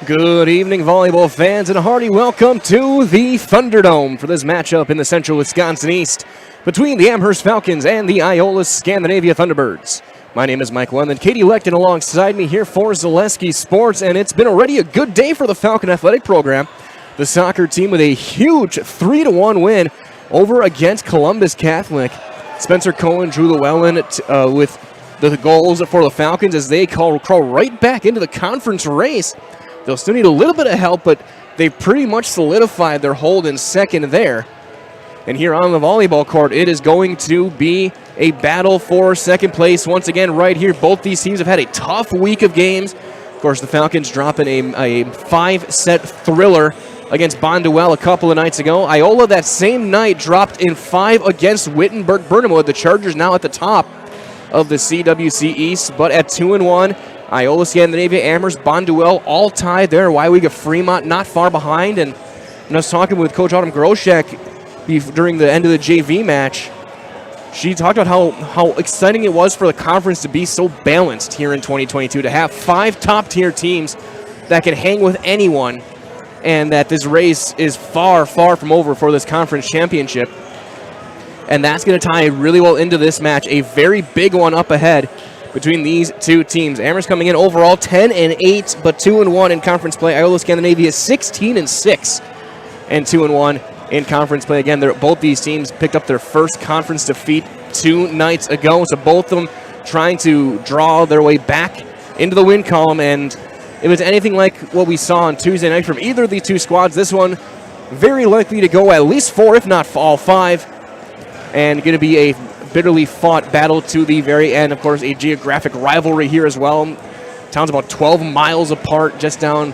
Good evening, volleyball fans, and a hearty welcome to the Thunderdome for this matchup in the Central Wisconsin East between the Amherst Falcons and the Iola-Scandinavia Thunderbirds. My name is Mike Lund, and Katie Lechten alongside me here for Zaleski Sports, and it's been already a good day for the Falcon Athletic Program. The soccer team with a huge 3-1 win over against Columbus Catholic. Spencer Cohen drew the well in with the goals for the Falcons as they crawl right back into the conference race. They'll still need a little bit of help, but they've pretty much solidified their hold in second there. And here on the volleyball court, it is going to be a battle for second place once again right here. Both these teams have had a tough week of games. Of course, the Falcons dropping a 5-set thriller against Bonduelle a couple of nights ago. Iola that same night dropped in 5 against Wittenberg-Burnham. The Chargers now at the top of the CWC East, but at 2-1. Iola-Scandinavia, Amherst, Bonduelle all tied there. WIAA Fremont not far behind. And I was talking with Coach Autumn Groshek during the end of the JV match. She talked about how exciting it was for the conference to be so balanced here in 2022, to have 5 top-tier teams that can hang with anyone, and that this race is far, far from over for this conference championship. And that's going to tie really well into this match, a very big one up ahead between these two teams. Amherst coming in overall 10-8, but 2-1 in conference play. Iola-Scandinavia 16-6 and 2-1 in conference play. Again, both these teams picked up their first conference defeat 2 nights ago, so both of them trying to draw their way back into the win column. And if it's anything like what we saw on Tuesday night from either of these two squads, this one very likely to go at least 4, if not all 5, and going to be a bitterly fought battle to the very end. Of course, a geographic rivalry here as well. Towns about 12 miles apart, just down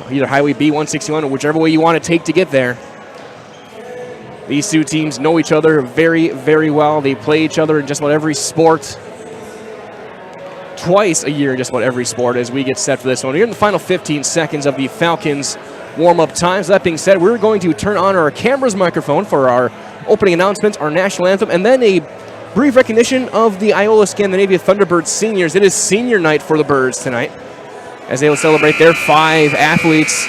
either Highway B161 or whichever way you want to take to get there. These two teams know each other very, very well. They play each other in just about every sport. Twice a year in just about every sport as we get set for this one. We're in the final 15 seconds of the Falcons warm-up time. So that being said, we're going to turn on our camera's microphone for our opening announcements, our national anthem, and then a brief recognition of the Iola-Scandinavia Thunderbirds seniors. It is senior night for the Birds tonight as they will celebrate their 5 athletes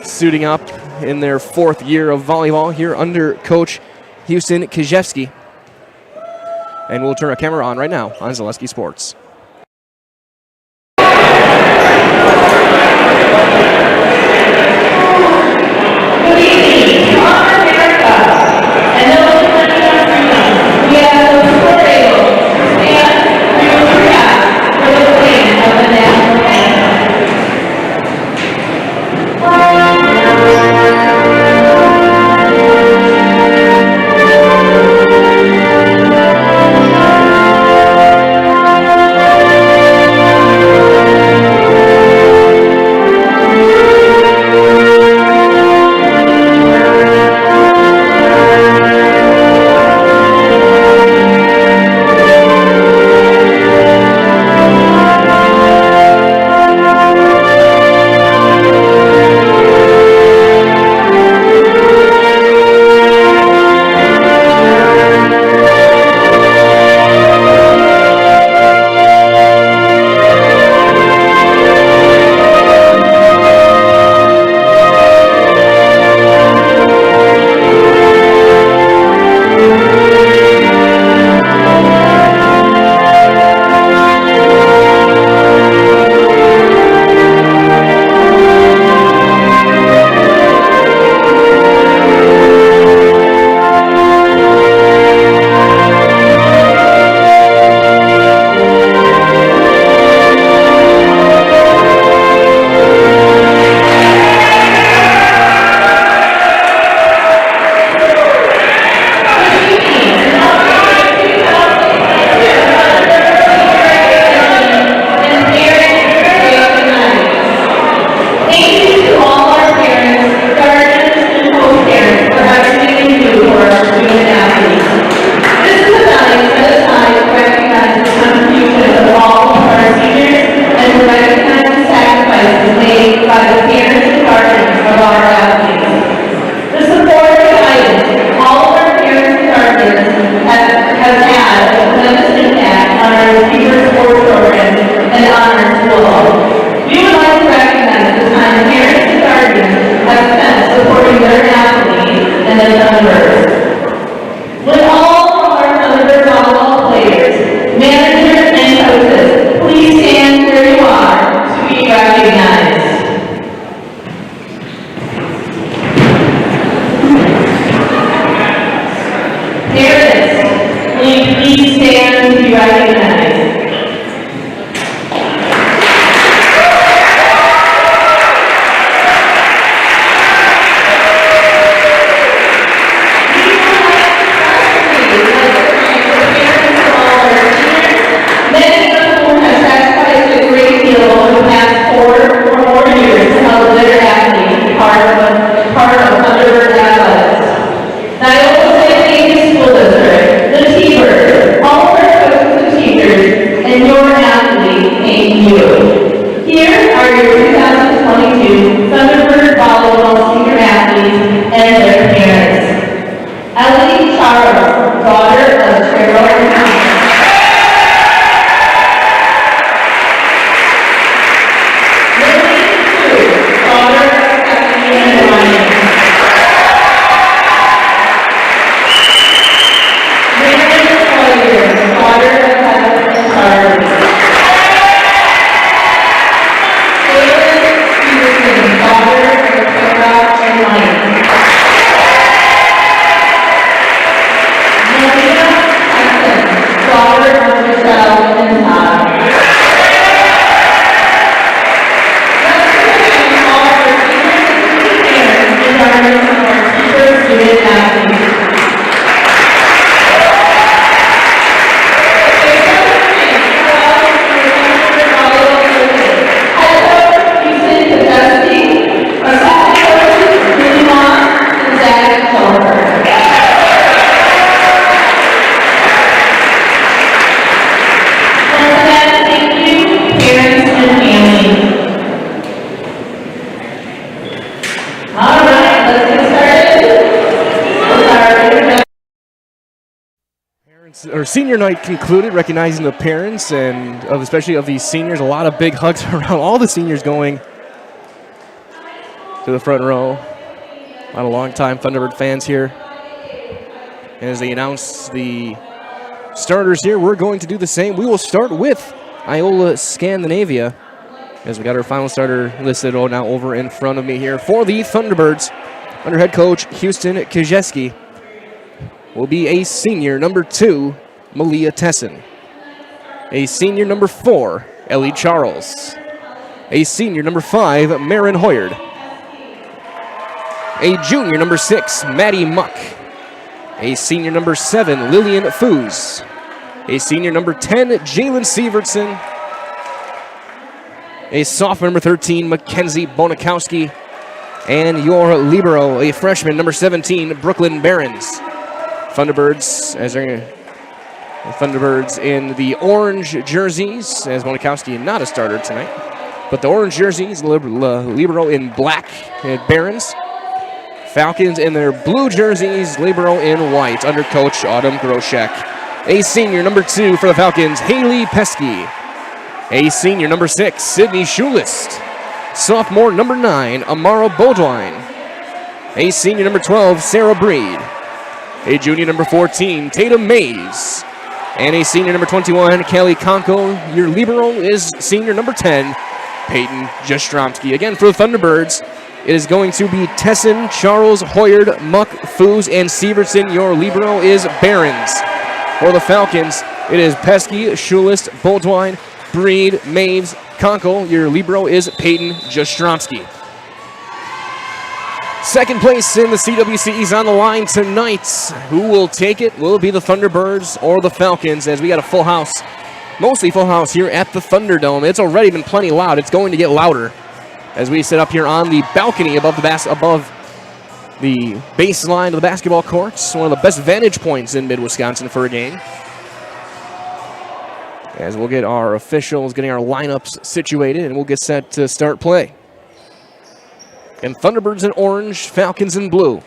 suiting up in their 4th year of volleyball here under Coach Houston Kijewski. And we'll turn our camera on right now on Zaleski Sports. Charles, daughter of Cheryl and Hannah. Or senior night concluded, recognizing the parents and especially of these seniors. A lot of big hugs around all the seniors going to the front row. A lot of longtime Thunderbird fans here. And as they announce the starters here, we're going to do the same. We will start with Iola-Scandinavia, as we got our final starter listed now over in front of me here. For the Thunderbirds, under head coach Houston Kajeski, will be a senior, number 2, Malia Tesson. A senior, number 4, Ellie Charles. A senior, number 5, Marin Hoyard. A junior, number 6, Maddie Muck. A senior, number 7, Lillian Foos. A senior, number 10, Jalen Sievertson. A sophomore, number 13, Mackenzie Bonikowski. And your libero, a freshman, number 17, Brooklyn Barons. Thunderbirds, Thunderbirds in the orange jerseys, as Bonikowski not a starter tonight. But the orange jerseys, libero in black at Barons. Falcons in their blue jerseys, libero in white, under coach Autumn Groshek. A senior, number 2 for the Falcons, Haley Pesky. A senior, number 6, Sydney Schulist. Sophomore, number 9, Amara Bodwine. A senior, number 12, Sarah Breed. A junior, number 14, Tatum Mays. And a senior, number 21, Kelly Konko. Your libero is senior, number 10, Peyton Jastromski. Again, for the Thunderbirds, it is going to be Tesson, Charles, Hoyard, Muck, Foos, and Sievertson. Your libero is Barons. For the Falcons, it is Pesky, Schulist, Boldwine, Breed, Maves, Konko. Your libero is Peyton Jastromski. Second place in the CWC is on the line tonight. Who will take it? Will it be the Thunderbirds or the Falcons? As we got a full house, mostly full house here at the Thunderdome. It's already been plenty loud. It's going to get louder as we sit up here on the balcony above the baseline of the basketball courts. One of the best vantage points in mid-Wisconsin for a game. As we'll get our officials getting our lineups situated, and we'll get set to start play. And Thunderbirds in orange, Falcons in blue.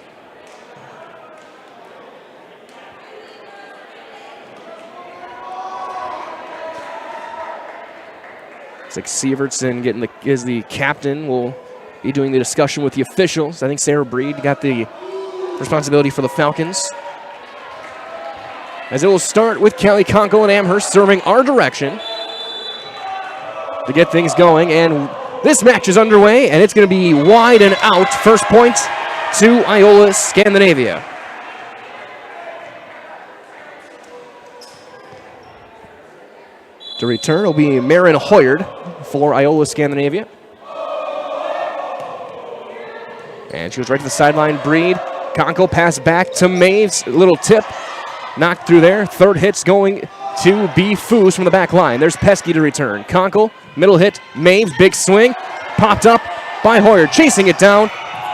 It's like Sievertson is the captain. Will be doing the discussion with the officials. I think Sarah Breed got the responsibility for the Falcons. As it will start with Kelly Konko and Amherst serving our direction to get things going. And this match is underway, and it's going to be wide and out. First point to Iola-Scandinavia. To return will be Marin Hoyard for Iola-Scandinavia. And she goes right to the sideline. Breed. Konko pass back to Maves. Little tip. Knocked through there. Third hit's going to be Foos from the back line. There's Pesky to return. Konko, middle hit. Maves, big swing. Popped up by Hoyard. Chasing it down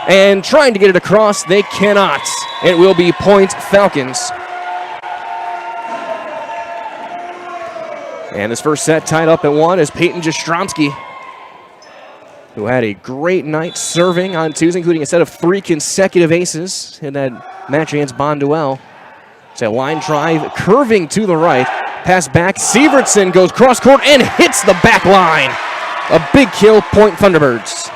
and trying to get it across. They cannot. It will be point Falcons. And this first set tied up at 1 is Peyton Jastromski, who had a great night serving on Tuesday, including a set of 3 consecutive aces in that match against Bonduelle. It's a line drive curving to the right. Pass back. Sievertson goes cross court and hits the back line. A big kill, point Thunderbirds.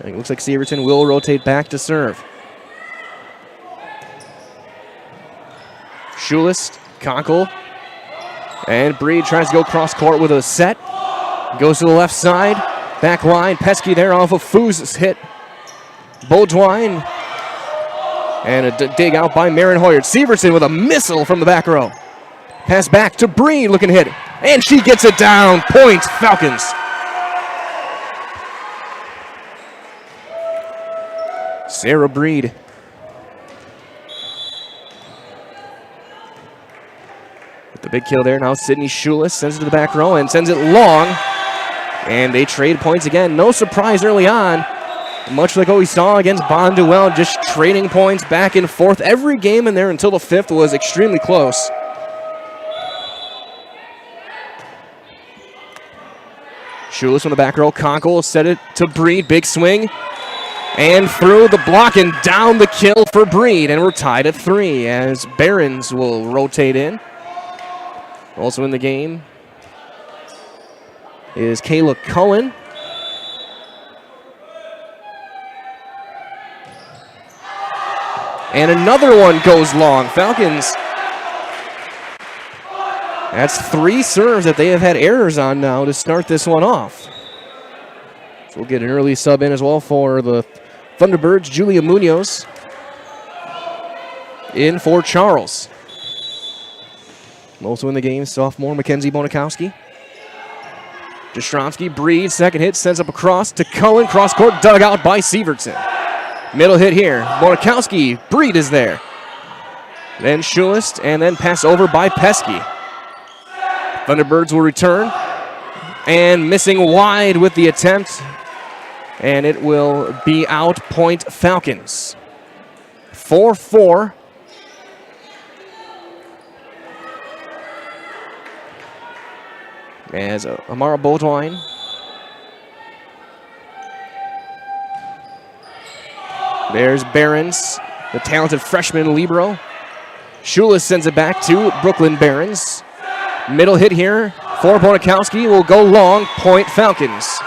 It looks like Sievertson will rotate back to serve. Schulist, Conkle, and Breed tries to go cross court with a set. Goes to the left side, back line, Pesky there off of Foos' hit. Beaudoin, and a dig out by Marin Hoyard. Sievertson with a missile from the back row. Pass back to Breed, looking to hit, and she gets it down. Point Falcons. Sarah Breed. With the big kill there, now Sydney Schulis sends it to the back row and sends it long. And they trade points again. No surprise early on. Much like what we saw against Bonduel, just trading points back and forth. Every game in there until the fifth was extremely close. Schulis from the back row. Conkle set it to Breed. Big swing. And through the block and down the kill for Breed. And we're tied at 3 as Barons will rotate in. Also in the game is Kayla Cullen. And another one goes long. Falcons. That's 3 serves that they have had errors on now to start this one off. So we'll get an early sub in as well for the Thunderbirds. Julia Munoz in for Charles. Also in the game, sophomore Mackenzie Bonikowski. Jastrzomski, Breed, second hit, sends up across to Cullen. Cross court dug out by Sievertson. Middle hit here. Bonikowski, Breed is there. Then Schulist, and then pass over by Pesky. Thunderbirds will return. And missing wide with the attempt. And it will be out, point Falcons. 4-4. As Amara Beaudoin. There's Barons, the talented freshman libero. Schulis sends it back to Brooklyn Barons. Middle hit here for Bonikowski. Will go long, point Falcons.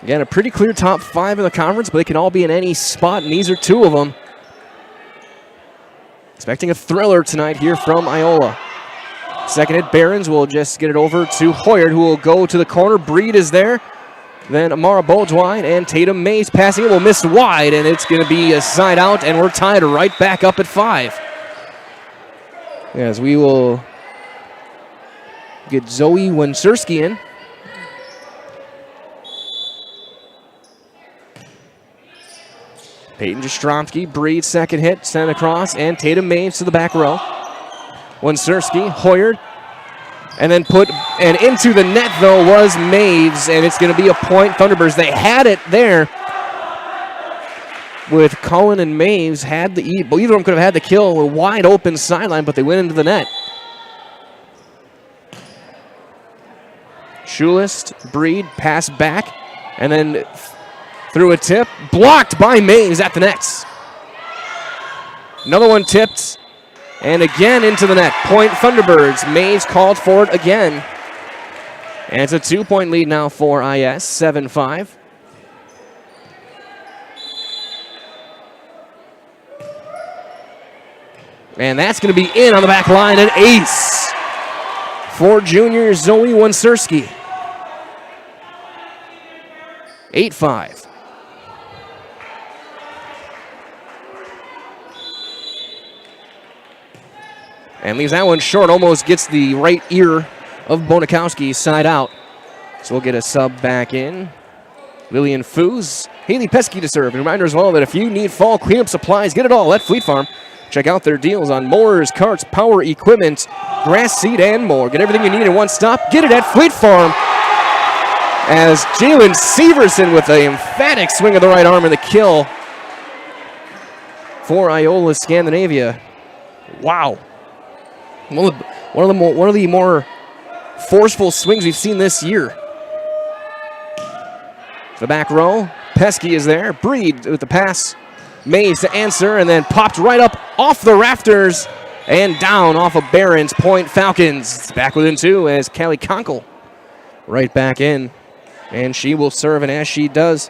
Again, a pretty clear top 5 in the conference, but they can all be in any spot, and these are 2 of them. Expecting a thriller tonight here from Iola. Second hit, Barons will just get it over to Hoyard, who will go to the corner. Breed is there. Then Amara Beaudoin and Tatum Mays passing it will miss wide, and it's going to be a side out, and we're tied right back up at 5. As we will get Zoe Wensurski in. Peyton Jastrzomski, Breed, second hit, sent across, and Tatum Maves to the back row. Wensurski, Hoyard, and then put, and into the net, though, was Maves, and it's going to be a point Thunderbirds. They had it there with Cullen and Maves, had the, either of them could have had the kill, a wide open sideline, but they went into the net. Schulist, Breed, pass back, and then through a tip, blocked by Maves at the nets. Another one tipped, and again into the net. Point Thunderbirds. Maves called for it again. And it's a 2-point lead now for IS, 7-5. And that's going to be in on the back line, an ace for junior Zoe Wensurski. 8-5. And leaves that one short, almost gets the right ear of Bonikowski side out. So we'll get a sub back in. Lillian Foos, Haley Pesky to serve. And reminder as well that if you need fall cleanup supplies, get it all at Fleet Farm. Check out their deals on mowers, carts, power equipment, grass seed, and more. Get everything you need in one stop. Get it at Fleet Farm. As Jalen Severson with an emphatic swing of the right arm and the kill for Iola-Scandinavia. Wow. One One of the more forceful swings we've seen this year. The back row, Pesky is there. Breed with the pass. Mays to answer, and then popped right up off the rafters and down off of Barron's Point Falcons. It's back within 2 as Callie Conkle right back in. And she will serve, and as she does,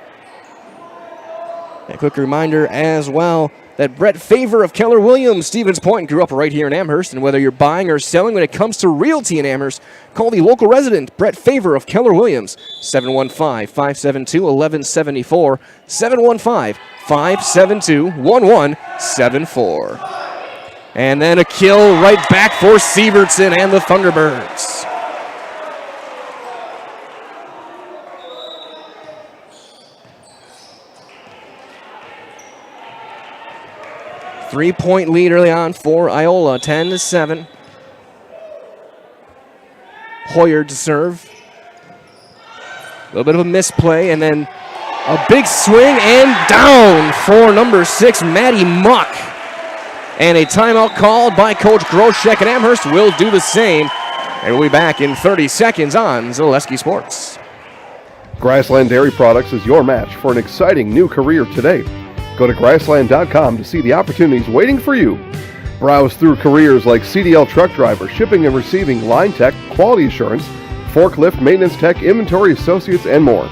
a quick reminder as well that Brett Favor of Keller Williams, Stevens Point, grew up right here in Amherst. And whether you're buying or selling when it comes to realty in Amherst, call the local resident, Brett Favor of Keller Williams, 715-572-1174, 715-572-1174. And then a kill right back for Sievertson and the Thunderbirds. Three-point lead early on for Iola, 10-7. Hoyer to serve. A little bit of a misplay, and then a big swing and down for number 6, Maddie Muck. And a timeout called by Coach Groshek, and Amherst will do the same. And we'll be back in 30 seconds on Zaleski Sports. Grassland Dairy Products is your match for an exciting new career today. Go to grassland.com to see the opportunities waiting for you. Browse through careers like CDL truck driver, shipping and receiving, line tech, quality assurance, forklift, maintenance tech, inventory associates, and more.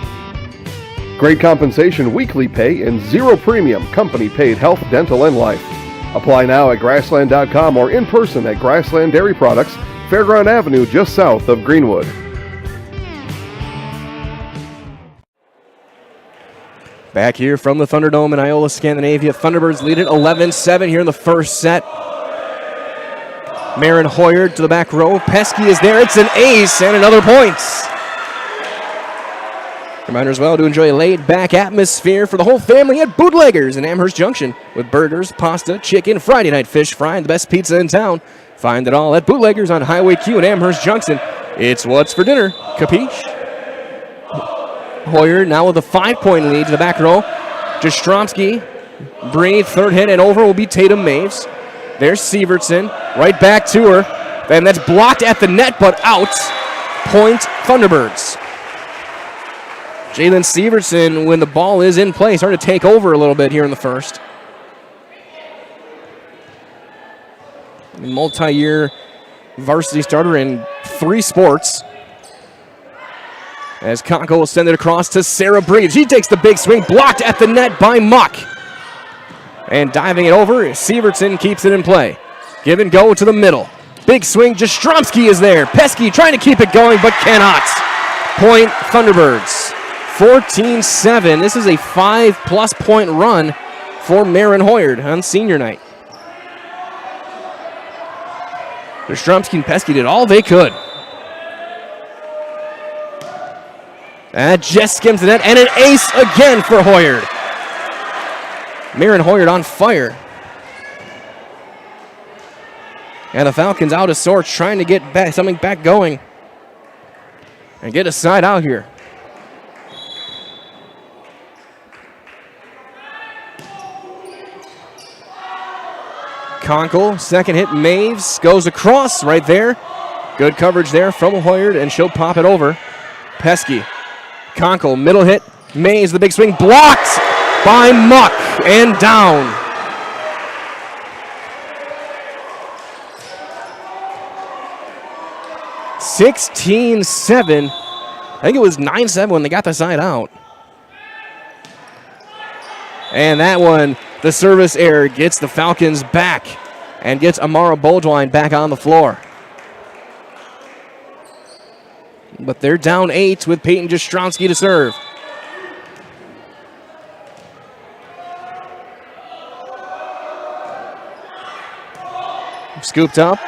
Great compensation, weekly pay, and zero premium, company paid health, dental, and life. Apply now at grassland.com or in person at Grassland Dairy Products, Fairground Avenue, just south of Greenwood. Back here from the Thunderdome in Iola-Scandinavia. Thunderbirds lead it 11-7 here in the first set. Marin Hoyer to the back row. Pesky is there. It's an ace and another point. Reminder as well to enjoy a laid-back atmosphere for the whole family at Bootleggers in Amherst Junction with burgers, pasta, chicken, Friday night fish fry, and the best pizza in town. Find it all at Bootleggers on Highway Q in Amherst Junction. It's what's for dinner. Capiche? Hoyer now with a 5-point lead to the back row. Jastromski, Breed, third hit, and over will be Tatum Maves. There's Sievertson, right back to her. And that's blocked at the net, but out. Point Thunderbirds. Jalen Sievertson, when the ball is in play, starting to take over a little bit here in the first. Multi-year varsity starter in 3 sports. As Conko will send it across to Sarah Breed. She takes the big swing, blocked at the net by Muck. And diving it over, Sievertson keeps it in play. Give and go to the middle. Big swing, Jastromski is there. Pesky trying to keep it going, but cannot. Point Thunderbirds. 14-7. This is a 5-plus point run for Marin Hoyer on senior night. Jastromski and Pesky did all they could. And just skims the net, and an ace again for Hoyer. Marin Hoyer on fire. And the Falcons out of sorts, trying to get back, something back going. And get a side out here. Conkle, second hit, Maves, goes across right there. Good coverage there from Hoyer, and she'll pop it over. Pesky. Conkle, middle hit, Mays, the big swing, blocked by Muck, and down. (16-7). I think it was 9-7 when they got the side out. And that one, the service error gets the Falcons back and gets Amara Bodwine back on the floor. But they're down 8 with Peyton Jastromski to serve. Scooped up.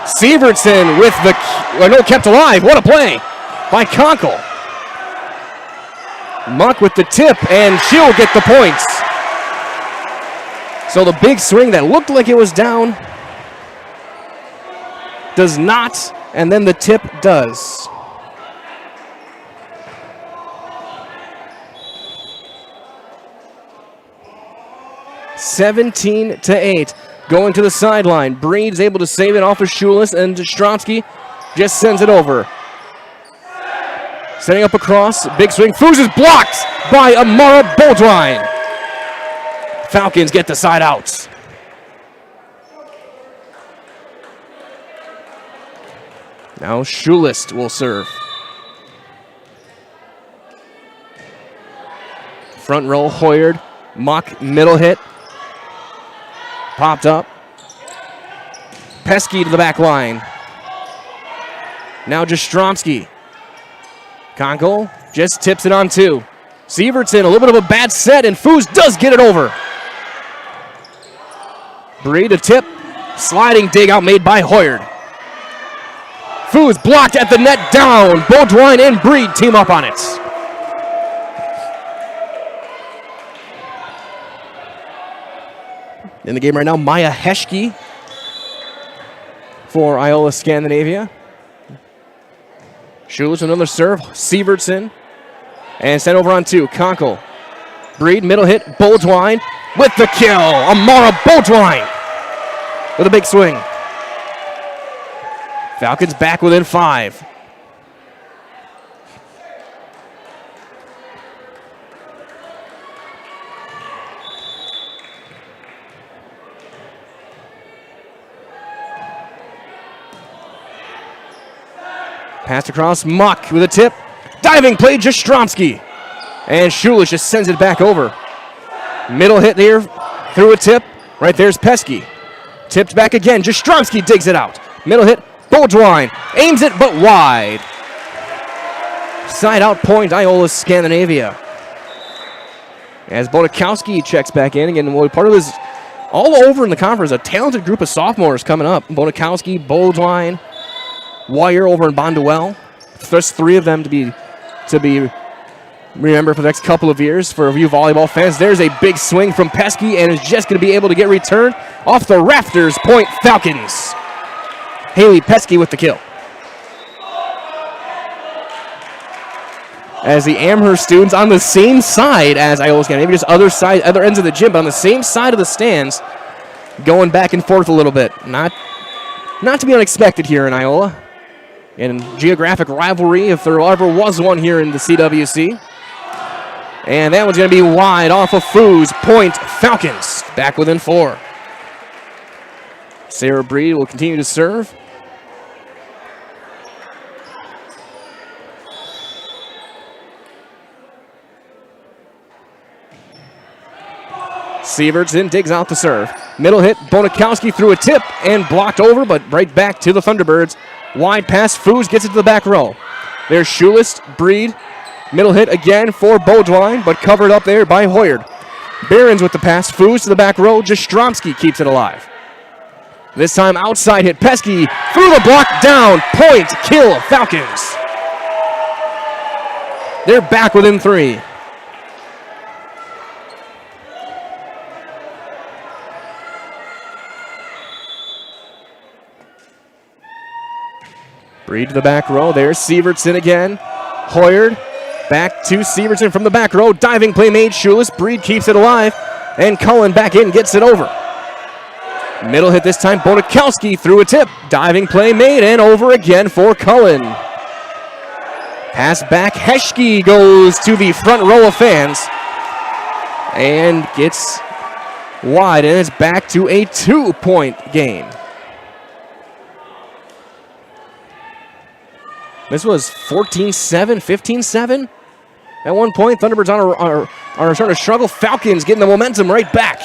Sievertson with the, kept alive. What a play by Conkle. Muck with the tip, and she'll get the points. So the big swing that looked like it was down does not, and then the tip does. (17-8). going to the sideline. Breed's able to save it off of Schulis, and Stronsky just sends it over. Setting up across, big swing. Foos is blocked by Amara Boldwine. Falcons get the side out. Now Schulis will serve. Front row, Hoyard. Muck, middle hit. Popped up. Pesky to the back line. Now Jastrzomski. Conkle just tips it on two. Sievertson, a little bit of a bad set, and Foos does get it over. Breed a tip. Sliding dig out made by Hoyard. Foos blocked at the net down. Baudouin and Breed team up on it. In the game right now, Maya Heschke for Iola-Scandinavia. Schulis another serve. Sievertson. And sent over on two. Conkle. Breed, middle hit. Baudouin with the kill. Amara Baudouin with a big swing. Falcons back within 5. Passed across, Muck with a tip. Diving play, Jastrzomski. And Schulis just sends it back over. Middle hit there, through a tip. Right there's Pesky. Tipped back again, Jastrzomski digs it out. Middle hit, Baudouin. Aims it, but wide. Side out point, Iola-Scandinavia. As Bonakowski checks back in. Again, part of this, all over in the conference, a talented group of sophomores coming up. Bonakowski, Baudouin, Wire over in Bonduel. There's 3 of them to be remembered for the next couple of years for you volleyball fans. There's a big swing from Pesky, and is just going to be able to get returned off the rafters. Point Falcons. Haley Pesky with the kill. As the Amherst students on the same side as Iola-Scandinavia, just other ends of the gym, but on the same side of the stands, going back and forth a little bit. Not to be unexpected here in Iola. In geographic rivalry, if there ever was one here in the CWC. And that one's going to be wide off of Foos. Point Falcons. Back within 4. Sarah Breed will continue to serve. Sievertson digs out the serve. Middle hit, Bonakowski threw a tip and blocked over, but right back to the Thunderbirds. Wide pass, Foos gets it to the back row. There's Schulis, Breed. Middle hit again for Baudouin, but covered up there by Hoyard. Behrens with the pass, Foos to the back row. Jastrzomski keeps it alive. This time outside hit, Pesky through the block down. Point, kill, Falcons. They're back within 3. Breed to the back row. There's Sievertson again. Hoyard back to Sievertson from the back row. Diving play made. Schulis. Breed keeps it alive. And Cullen back in, gets it over. Middle hit this time. Bonakowski threw a tip. Diving play made and over again for Cullen. Pass back. Heschke goes to the front row of fans. And gets wide, and it's back to a 2-point game. This was 14-7, 15-7. At one point, Thunderbirds are starting to struggle. Falcons getting the momentum right back.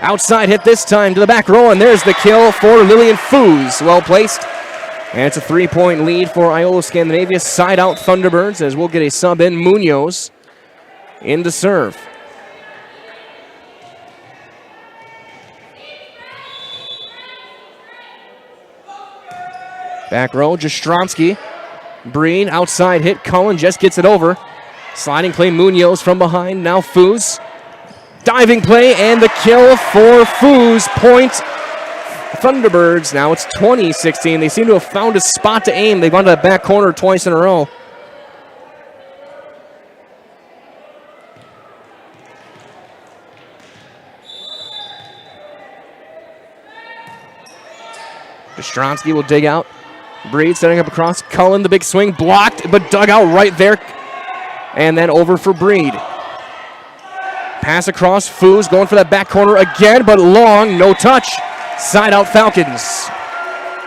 Outside hit this time to the back row, and there's the kill for Lillian Foos. Well placed. And it's a 3-point lead for Iola-Scandinavia. Side out Thunderbirds, as we'll get a sub in. Munoz in to serve. Back row, Jastrzomski. Breen, outside hit. Cullen just gets it over. Sliding play, Munoz from behind. Now Foos. Diving play and the kill for Foos. Point Thunderbirds. Now it's 20-16. They seem to have found a spot to aim. They've gone to that back corner twice in a row. Ostrowski will dig out. Breed setting up across. Cullen, the big swing, blocked, but dug out right there. And then over for Breed. Pass across. Foos going for that back corner again, but long, no touch. Side out Falcons.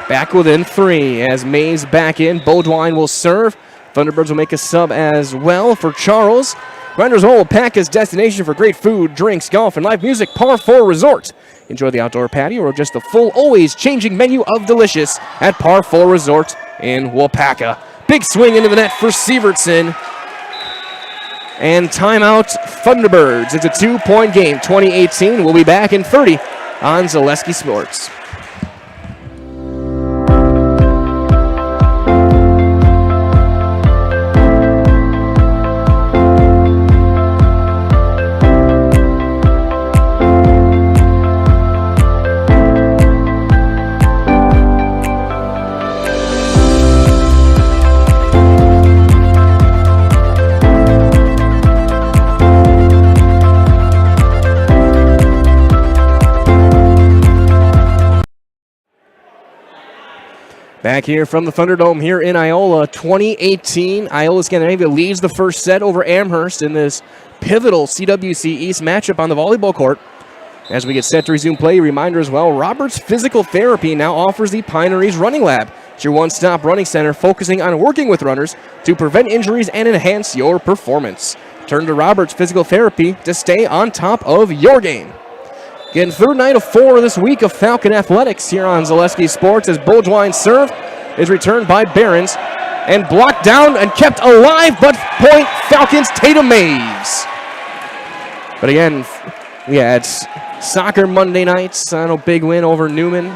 Back within 3 as Mays back in. Beaudoin will serve. Thunderbirds will make a sub as well for Charles. Grinders Hole, Paca's destination for great food, drinks, golf, and live music. Par 4 Resort. Enjoy the outdoor patio or just the full, always changing menu of delicious at Par 4 Resort in Waupaca. Big swing into the net for Sievertson. And timeout Thunderbirds. It's a 2-point game. 2018. We'll be back in 30 on Zaleski Sports. Back here from the Thunderdome here in Iola, 2018. Iola-Scandinavia leads the first set over Amherst in this pivotal CWC East matchup on the volleyball court. As we get set to resume play, reminder as well, Roberts Physical Therapy now offers the Pineries Running Lab. It's your one-stop running center focusing on working with runners to prevent injuries and enhance your performance. Turn to Roberts Physical Therapy to stay on top of your game. Again, third night of 4 this week of Falcon Athletics here on Zaleski Sports as Beaudoin's serve is returned by Behrens and blocked down and kept alive, but point Falcons Tatum Mays. But again, yeah, it's soccer Monday nights on a big win over Newman.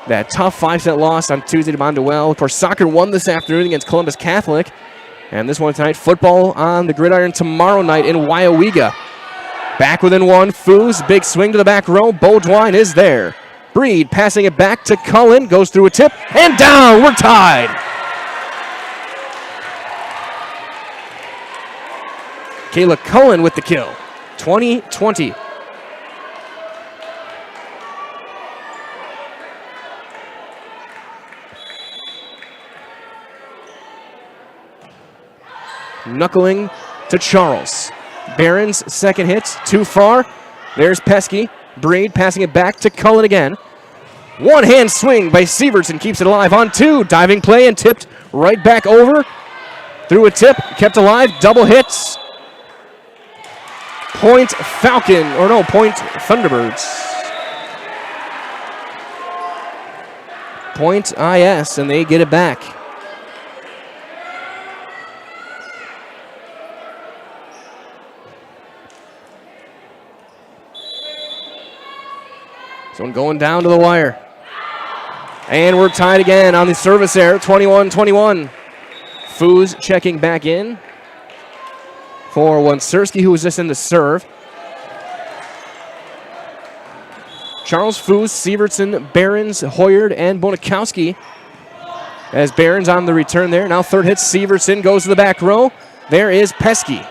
That tough 5-set loss on Tuesday to Monduel. Of course, soccer won this afternoon against Columbus Catholic. And this one tonight, football on the gridiron tomorrow night in WIAA. Back within 1, Foos, big swing to the back row. Beaudoin is there. Breed passing it back to Cullen, goes through a tip, and down, we're tied. Kayla Cullen with the kill, 20-20. Knuckling to Charles. Behrens, second hit, too far. There's Pesky. Breed passing it back to Cullen again. One-hand swing by Sievertson keeps it alive on 2. Diving play and tipped right back over. Through a tip, kept alive, double hits. Point Falcon, or no, point Thunderbirds. Point IS, and they get it back. So going down to the wire. And we're tied again on the service error, 21-21. Foos checking back in for Wansurski, who was just in the serve. Charles Foos, Sievertson, Behrens, Hoyard, and Bonikowski. As Behrens on the return there. Now third hit, Sievertson goes to the back row. There is Pesky.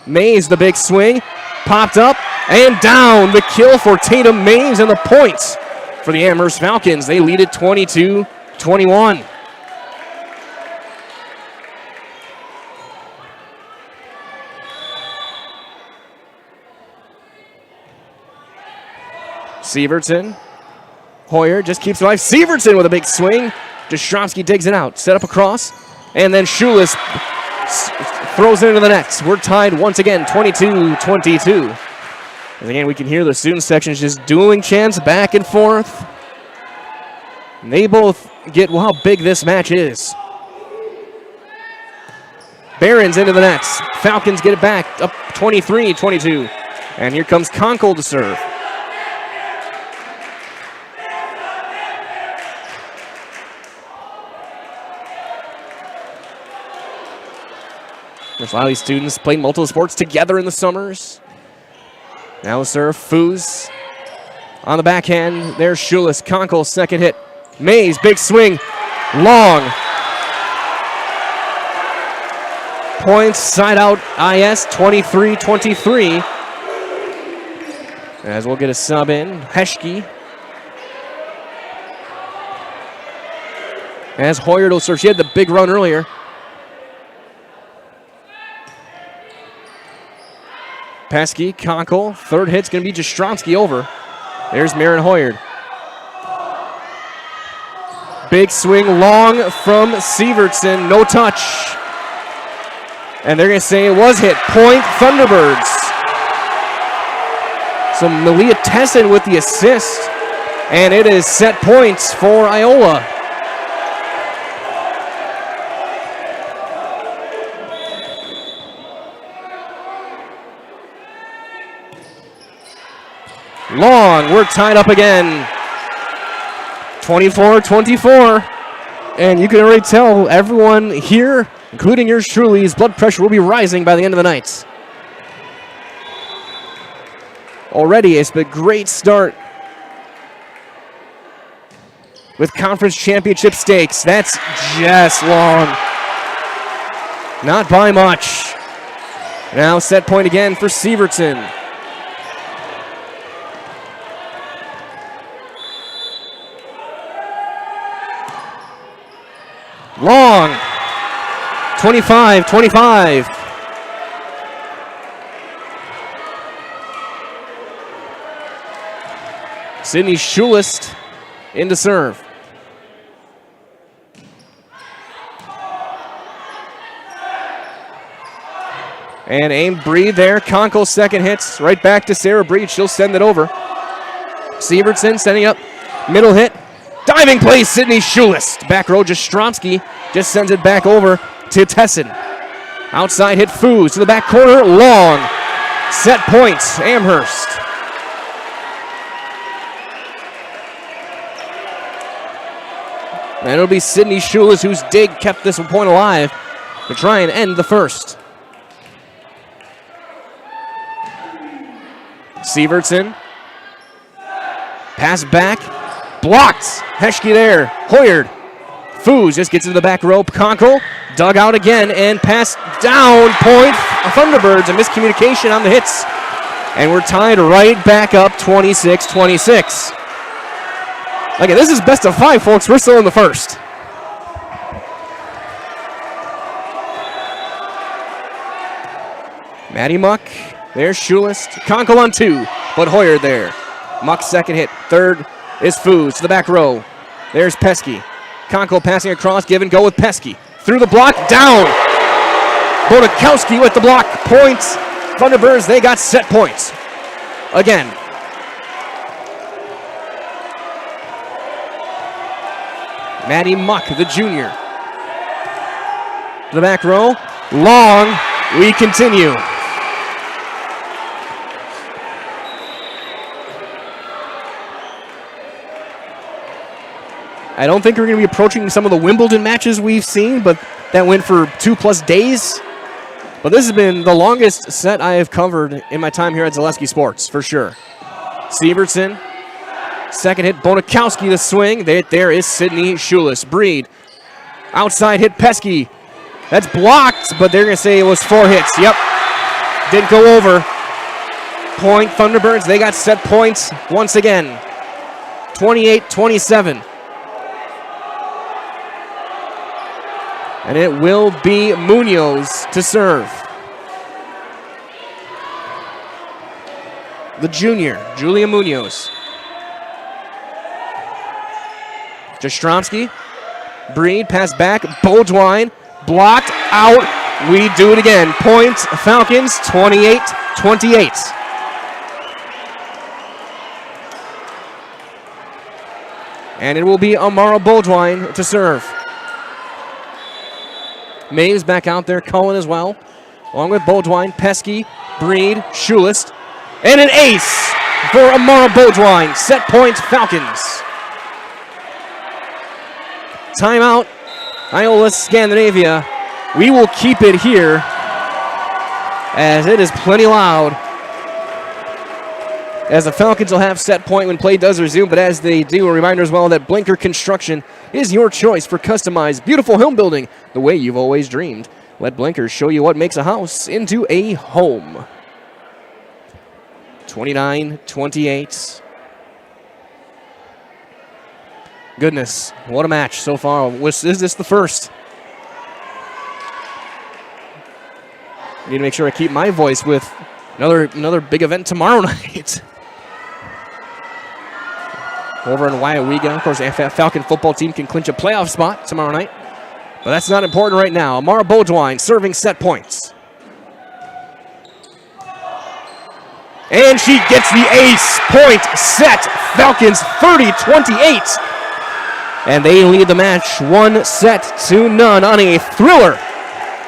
Mays, the big swing. Popped up and down. The kill for Tatum Mays and the points for the Amherst Falcons. They lead it 22-21. Sievertson. Hoyer just keeps it alive. Sievertson with a big swing. Jastrzowski digs it out. Set up across. And then Schulis throws it into the net. We're tied once again, 22-22. And again, we can hear the student sections just dueling chants back and forth. And they both get how big this match is. Behrens into the nets. Falcons get it back, up 23-22. And here comes Conkle to serve. There's a lot of these students playing multiple sports together in the summers. Now the serve, Foos. On the backhand, there's Schulis. Conkle, second hit. Mays, big swing. Long. Points, side out, IS, 23-23. As we'll get a sub in. Heschke As Hoyard will serve. She had the big run earlier. Pesky, Conkle. Third hit's going to be Jastrzomski over. There's Marin Hoyard. Big swing long from Sievertson. No touch. And they're going to say it was hit. Point Thunderbirds. So Malia Tessin with the assist. And it is set points for Iola. Long, we're tied up again. 24-24. And you can already tell everyone here, including yours truly's blood pressure will be rising by the end of the night. Already, it's been a great start with conference championship stakes. That's just long. Not by much. Now set point again for Sievertson. Long. 25-25. Sydney Schulist in to serve. And aim Breed there. Conkle second hits. Right back to Sarah Breed. She'll send it over. Sievertson sending up. Middle hit. Diving play, Sydney Schulist. Back row, Jastrzomski just sends it back over to Tessin. Outside hit Foos to the back corner. Long. Set points, Amherst. And it'll be Sydney Schulist whose dig kept this point alive to try and end the first. Sievertson. Pass back. Blocked. Heschke there. Hoyard. Foos just gets into the back rope. Conkle dug out again and passed down. Point. Thunderbirds. A miscommunication on the hits. And we're tied right back up 26-26. Okay, this is best of 5, folks. We're still in the first. Maddie Muck. There's Schulist. Conkle on 2, but Hoyard there. Muck second hit. Third is Foos to the back row. There's Pesky. Conkle passing across. Give and go with Pesky. Through the block. Down. Bodakowski with the block. Points. Thunderbirds, they got set points. Again. Maddie Muck, the junior. To the back row. Long. We continue. I don't think we're going to be approaching some of the Wimbledon matches we've seen, but that went for 2+ days. But this has been the longest set I have covered in my time here at Zaleski Sports, for sure. Sievertson, second hit, Bonakowski the swing. There is Sydney Schulist. Breed, outside hit Pesky. That's blocked, but they're going to say it was 4 hits. Yep, didn't go over. Point Thunderbirds, they got set points once again. 28-27. And it will be Munoz to serve. The junior, Julia Munoz. Jastrzomski. Breed, pass back. Beaudoin, blocked out. We do it again. Points, Falcons, 28-28. And it will be Amara Beaudoin to serve. Mays back out there, Cohen as well, along with Beaudoin, Pesky, Breed, Schulist, and an ace for Amara Beaudoin. Set points, Falcons. Timeout, Iola-Scandinavia. We will keep it here as it is plenty loud. As the Falcons will have set point when play does resume, but as they do, a reminder as well that Blinker Construction is your choice for customized, beautiful home building the way you've always dreamed. Let Blinkers show you what makes a house into a home. 29-28. Goodness, what a match so far. Is this the first? I need to make sure I keep my voice with another big event tomorrow night. Over in WIAA, of course, the Falcon football team can clinch a playoff spot tomorrow night. But that's not important right now. Amara Beaudoin serving set points. And she gets the ace point set. Falcons 30-28. And they lead the match 1-0 on a thriller.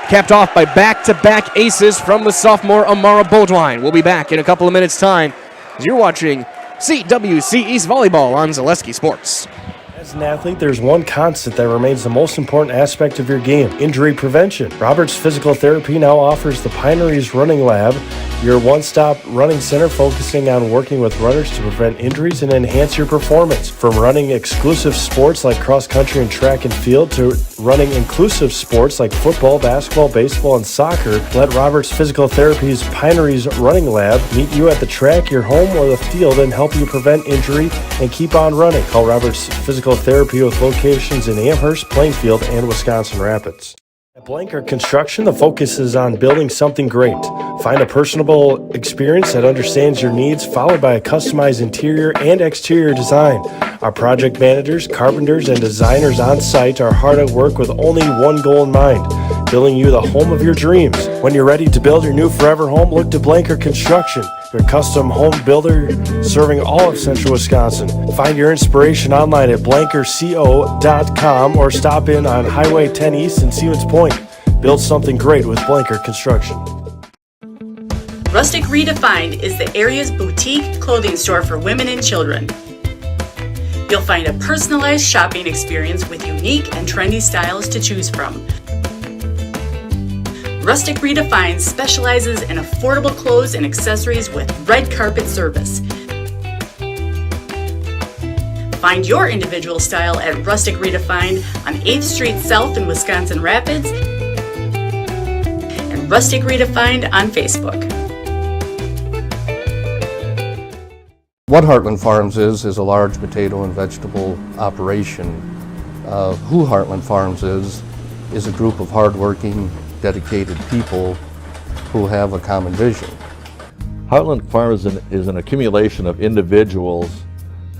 Capped off by back-to-back aces from the sophomore Amara Beaudoin. We'll be back in a couple of minutes' time as you're watching CWC East Volleyball on Zaleski Sports. As an athlete, there's one constant that remains the most important aspect of your game: injury prevention. Roberts Physical Therapy now offers the Pineries Running Lab, your one-stop running center focusing on working with runners to prevent injuries and enhance your performance. From running exclusive sports like cross-country and track and field to running inclusive sports like football, basketball, baseball, and soccer, let Roberts Physical Therapy's Pineries Running Lab meet you at the track, your home, or the field and help you prevent injury and keep on running. Call Roberts Physical Therapy with locations in Amherst, Plainfield, and Wisconsin Rapids. At Blanker Construction, the focus is on building something great. Find a personable experience that understands your needs, followed by a customized interior and exterior design. Our project managers, carpenters, and designers on site are hard at work with only one goal in mind: building you the home of your dreams. When you're ready to build your new forever home, look to Blanker Construction, your custom home builder serving all of central Wisconsin. Find your inspiration online at blankerco.com or stop in on Highway 10 East in Stevens Point. Build something great with Blanker Construction. Rustic Redefined is the area's boutique clothing store for women and children. You'll find a personalized shopping experience with unique and trendy styles to choose from. Rustic Redefined specializes in affordable clothes and accessories with red carpet service. Find your individual style at Rustic Redefined on 8th Street South in Wisconsin Rapids and Rustic Redefined on Facebook. What Heartland Farms is a large potato and vegetable operation. Who Heartland Farms is a group of hardworking, dedicated people who have a common vision. Heartland Farms is an accumulation of individuals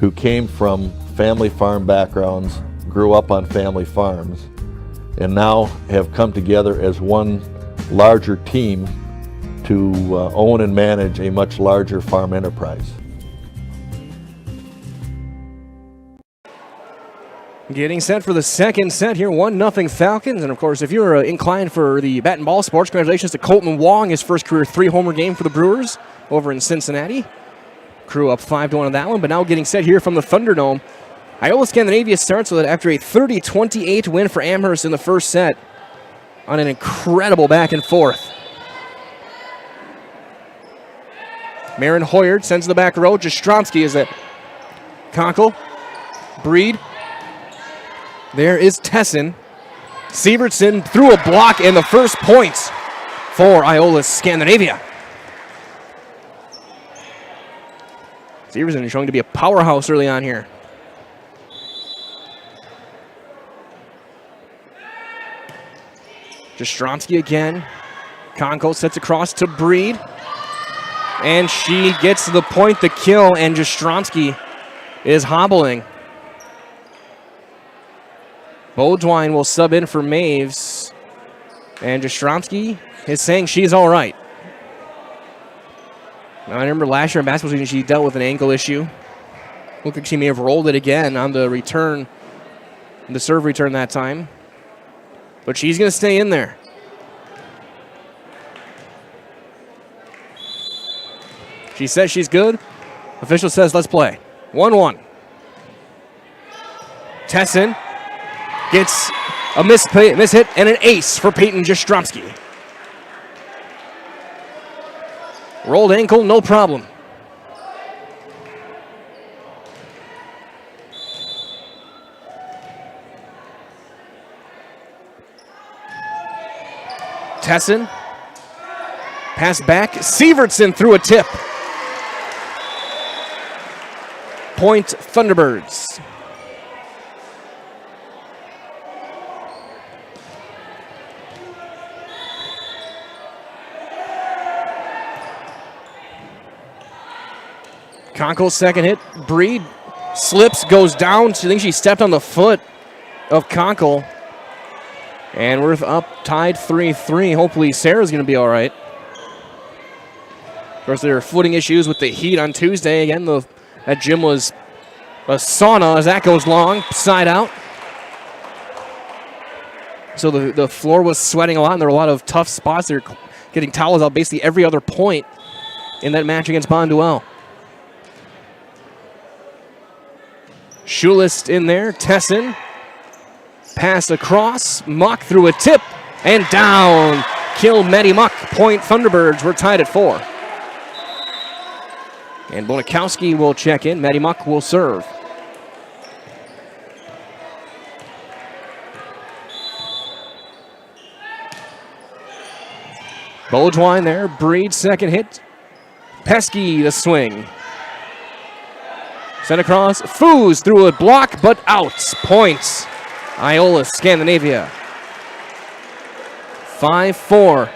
who came from family farm backgrounds, grew up on family farms, and now have come together as one larger team to own and manage a much larger farm enterprise. Getting set for the second set here, 1-0 Falcons. And of course, if you're inclined for the bat and ball sports, congratulations to Colton Wong, his first career 3-homer game for the Brewers over in Cincinnati. Crew up 5-1 on that one, but now getting set here from the Thunderdome. Iola-Scandinavia starts with it after a 30-28 win for Amherst in the first set on an incredible back and forth. Marin Hoyard sends to the back row. Jastrzomski is it. Conkle. Breed. There is Tessin. Sievertson threw a block and the first points for Iola-Scandinavia. Sievertson is showing to be a powerhouse early on here. Jastrzomski again. Konko sets across to Breed. And she gets the point, the kill, and Jastrzomski is hobbling. Beaudoin will sub in for Maves. And Jastrzomski is saying she's all right. Now, I remember last year in basketball season, she dealt with an ankle issue. Looked like she may have rolled it again on the return, the serve return that time. But she's going to stay in there. She says she's good. Official says let's play. 1-1. Tessin gets a miss hit and an ace for Peyton Jastrzomski. Rolled ankle, no problem. Tessin. Pass back. Sievertson threw a tip. Point Thunderbirds. Conkle's second hit. Breed slips, goes down. I think she stepped on the foot of Conkle. And we're up tied 3-3. Hopefully Sarah's going to be all right. Of course, there are footing issues with the heat on Tuesday. Again, that gym was a sauna as that goes long, side out. So the floor was sweating a lot, and there were a lot of tough spots. They're getting towels out basically every other point in that match against Bonduelle. Schulist in there, Tessin. Pass across, Muck through a tip, and down. Kill Maddie Muck. Point Thunderbirds. We're tied at 4. And Bonikowski will check in. Maddie Muck will serve. Boldwine there. Breed second hit. Pesky the swing. Sent across. Foos through a block, but out. Points. Iola-Scandinavia. 5-4.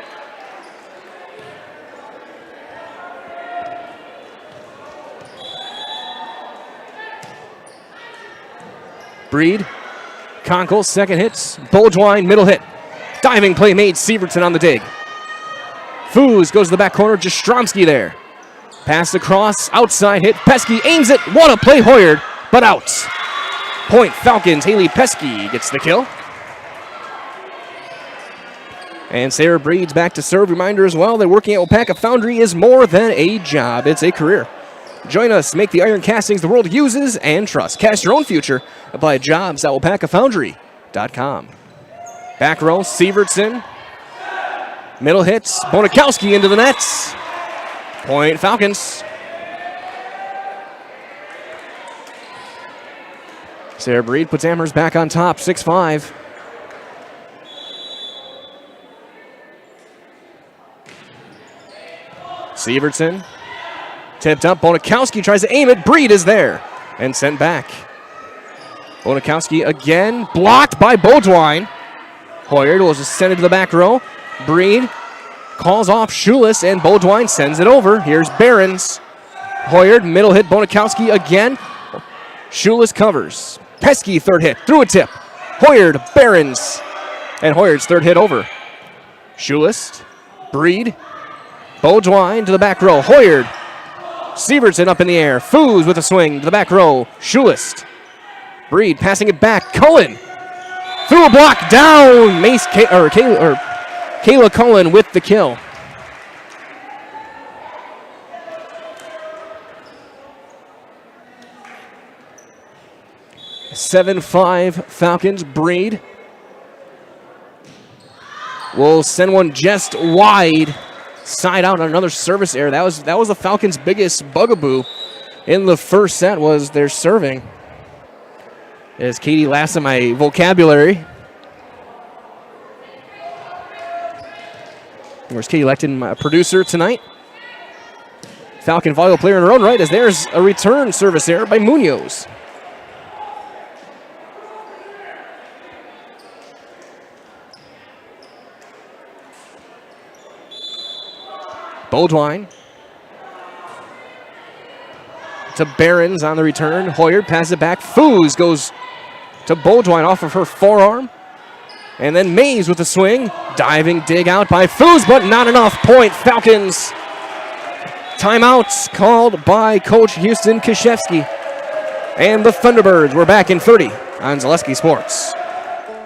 Breed. Conkle, second hits. Boldwine, middle hit. Diving play made. Sievertson on the dig. Foos goes to the back corner. Jastromski there. Pass across. Outside hit. Pesky aims it. What a play, Hoyard, but out. Point Falcons. Haley Pesky gets the kill. And Sarah Breed's back to serve. Reminder as well that working at Wapaka Foundry is more than a job. It's a career. Join us. Make the iron castings the world uses and trusts. Cast your own future. Apply jobs at wapakafoundry.com. Back row, Sievertson. Middle hits. Bonikowski into the nets. Point Falcons. Sarah Breed puts Amherst back on top, 6-5. Sievertson. Tipped up. Bonikowski tries to aim it. Breed is there and sent back. Bonikowski again. Blocked by Boldwine. Hoyard will just send it to the back row. Breed calls off Schulis, and Boldwine sends it over. Here's Behrens. Hoyard, middle hit. Bonikowski again. Schulis covers. Pesky third hit. Through a tip. Hoyard, Behrens. And Hoyard's third hit over. Schulis. Breed. Boldwine to the back row. Hoyard. Sievertson up in the air. Foos with a swing to the back row. Schulist. Breed passing it back. Cullen. Through a block. Down. Kayla Cullen with the kill. (7-5) Falcons. Breed will send one just wide. Side out on another service error. That was the Falcons' biggest bugaboo in the first set was their serving. As Katie laughs at my vocabulary. Of course, Katie Lecton, my producer tonight. Falcon volleyball player in her own right, as there's a return service error by Munoz. Boldwine to Behrens on the return. Hoyard passes it back. Foos goes to Boldwine off of her forearm. And then Mays with the swing. Diving dig out by Foos, but not enough. Point Falcons. Timeouts called by Coach Houston Kashevsky. And the Thunderbirds were back in 30 on Zaleski Sports.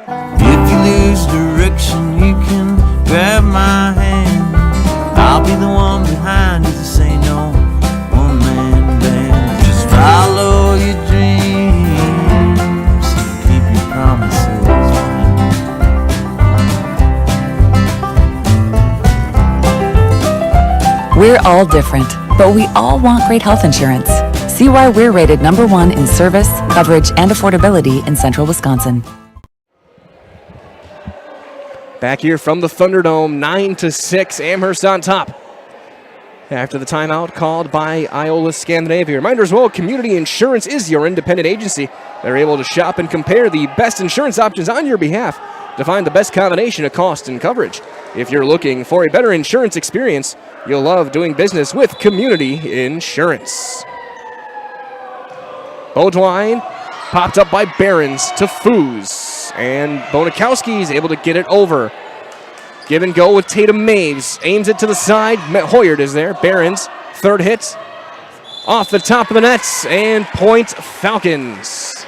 If you lose direction, you can grab my hand. I'll be the one behind you to say no. One man band. Just follow your dreams. Keep your promises. We're all different, but we all want great health insurance. See why we're rated #1 in service, coverage, and affordability in Central Wisconsin. Back here from the Thunderdome, 9-6, Amherst on top. After the timeout called by Iola-Scandinavia. Reminder as well, Community Insurance is your independent agency. They're able to shop and compare the best insurance options on your behalf to find the best combination of cost and coverage. If you're looking for a better insurance experience, you'll love doing business with Community Insurance. Beaudoin popped up by Behrens to Foos. And Bonikowski is able to get it over. Give and go with Tatum Maves. Aims it to the side. Hoyard is there. Behrens, third hit. Off the top of the nets. And point Falcons.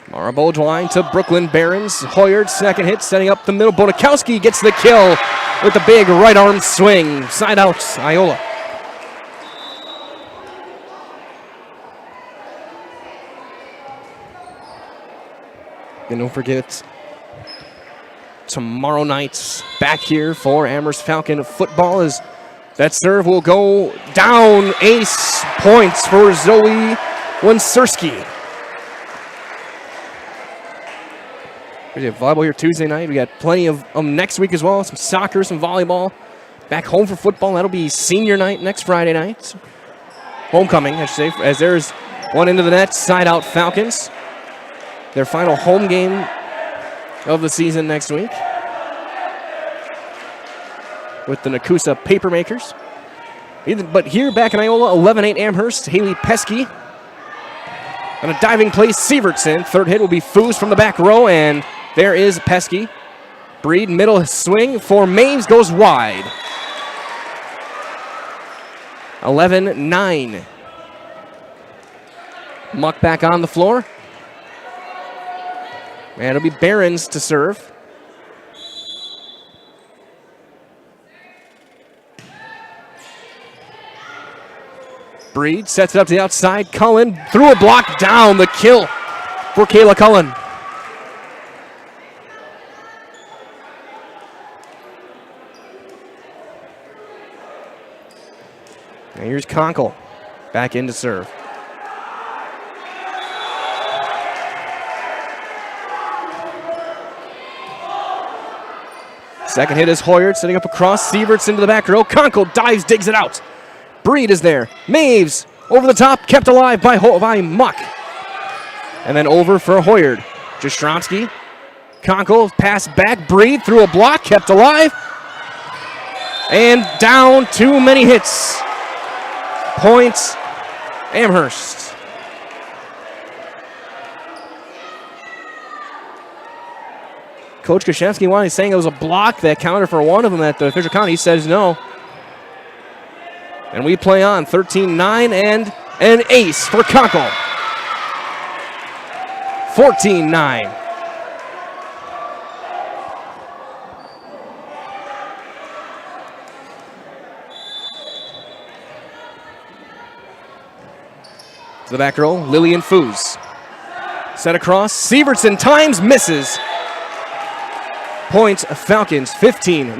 Mara Beaudoin to Brooklyn Behrens. Hoyard, second hit, setting up the middle. Bonikowski gets the kill with the big right arm swing. Side out, Iola. And don't forget, tomorrow night, back here for Amherst Falcon football, is that serve will go down. Ace points for Zoe Wensurski. We have volleyball here Tuesday night. We got plenty of next week as well. Some soccer, some volleyball. Back home for football. That'll be senior night next Friday night. Homecoming, I should say, as there's one into the net. Side out Falcons. Their final home game of the season next week with the Nakusa Papermakers. But here back in Iola, 11-8 Amherst. Haley Pesky on a diving play. Sievertson. Third hit will be Foos from the back row, and there is Pesky. Breed, middle swing for Maves, goes wide. 11-9. Muck back on the floor. And it'll be Behrens to serve. Breed sets it up to the outside. Cullen through a block down. The kill for Kayla Cullen. And here's Conkle back in to serve. Second hit is Hoyard, setting up across. Sieverts into the back row. Conkle dives, digs it out. Breed is there. Maves over the top, kept alive by Muck. And then over for Hoyard. Jastrzomski. Conkle pass back. Breed through a block, kept alive. And down, too many hits. Points, Amherst. Coach Krzyzewski wanted saying it was a block that counted for one of them at the official count. He says no. And we play on 13-9 and an ace for Conkle. 14-9. To the back row, Lillian Foos. Set across, Sievertson times, misses. Points, Falcons, 15-9.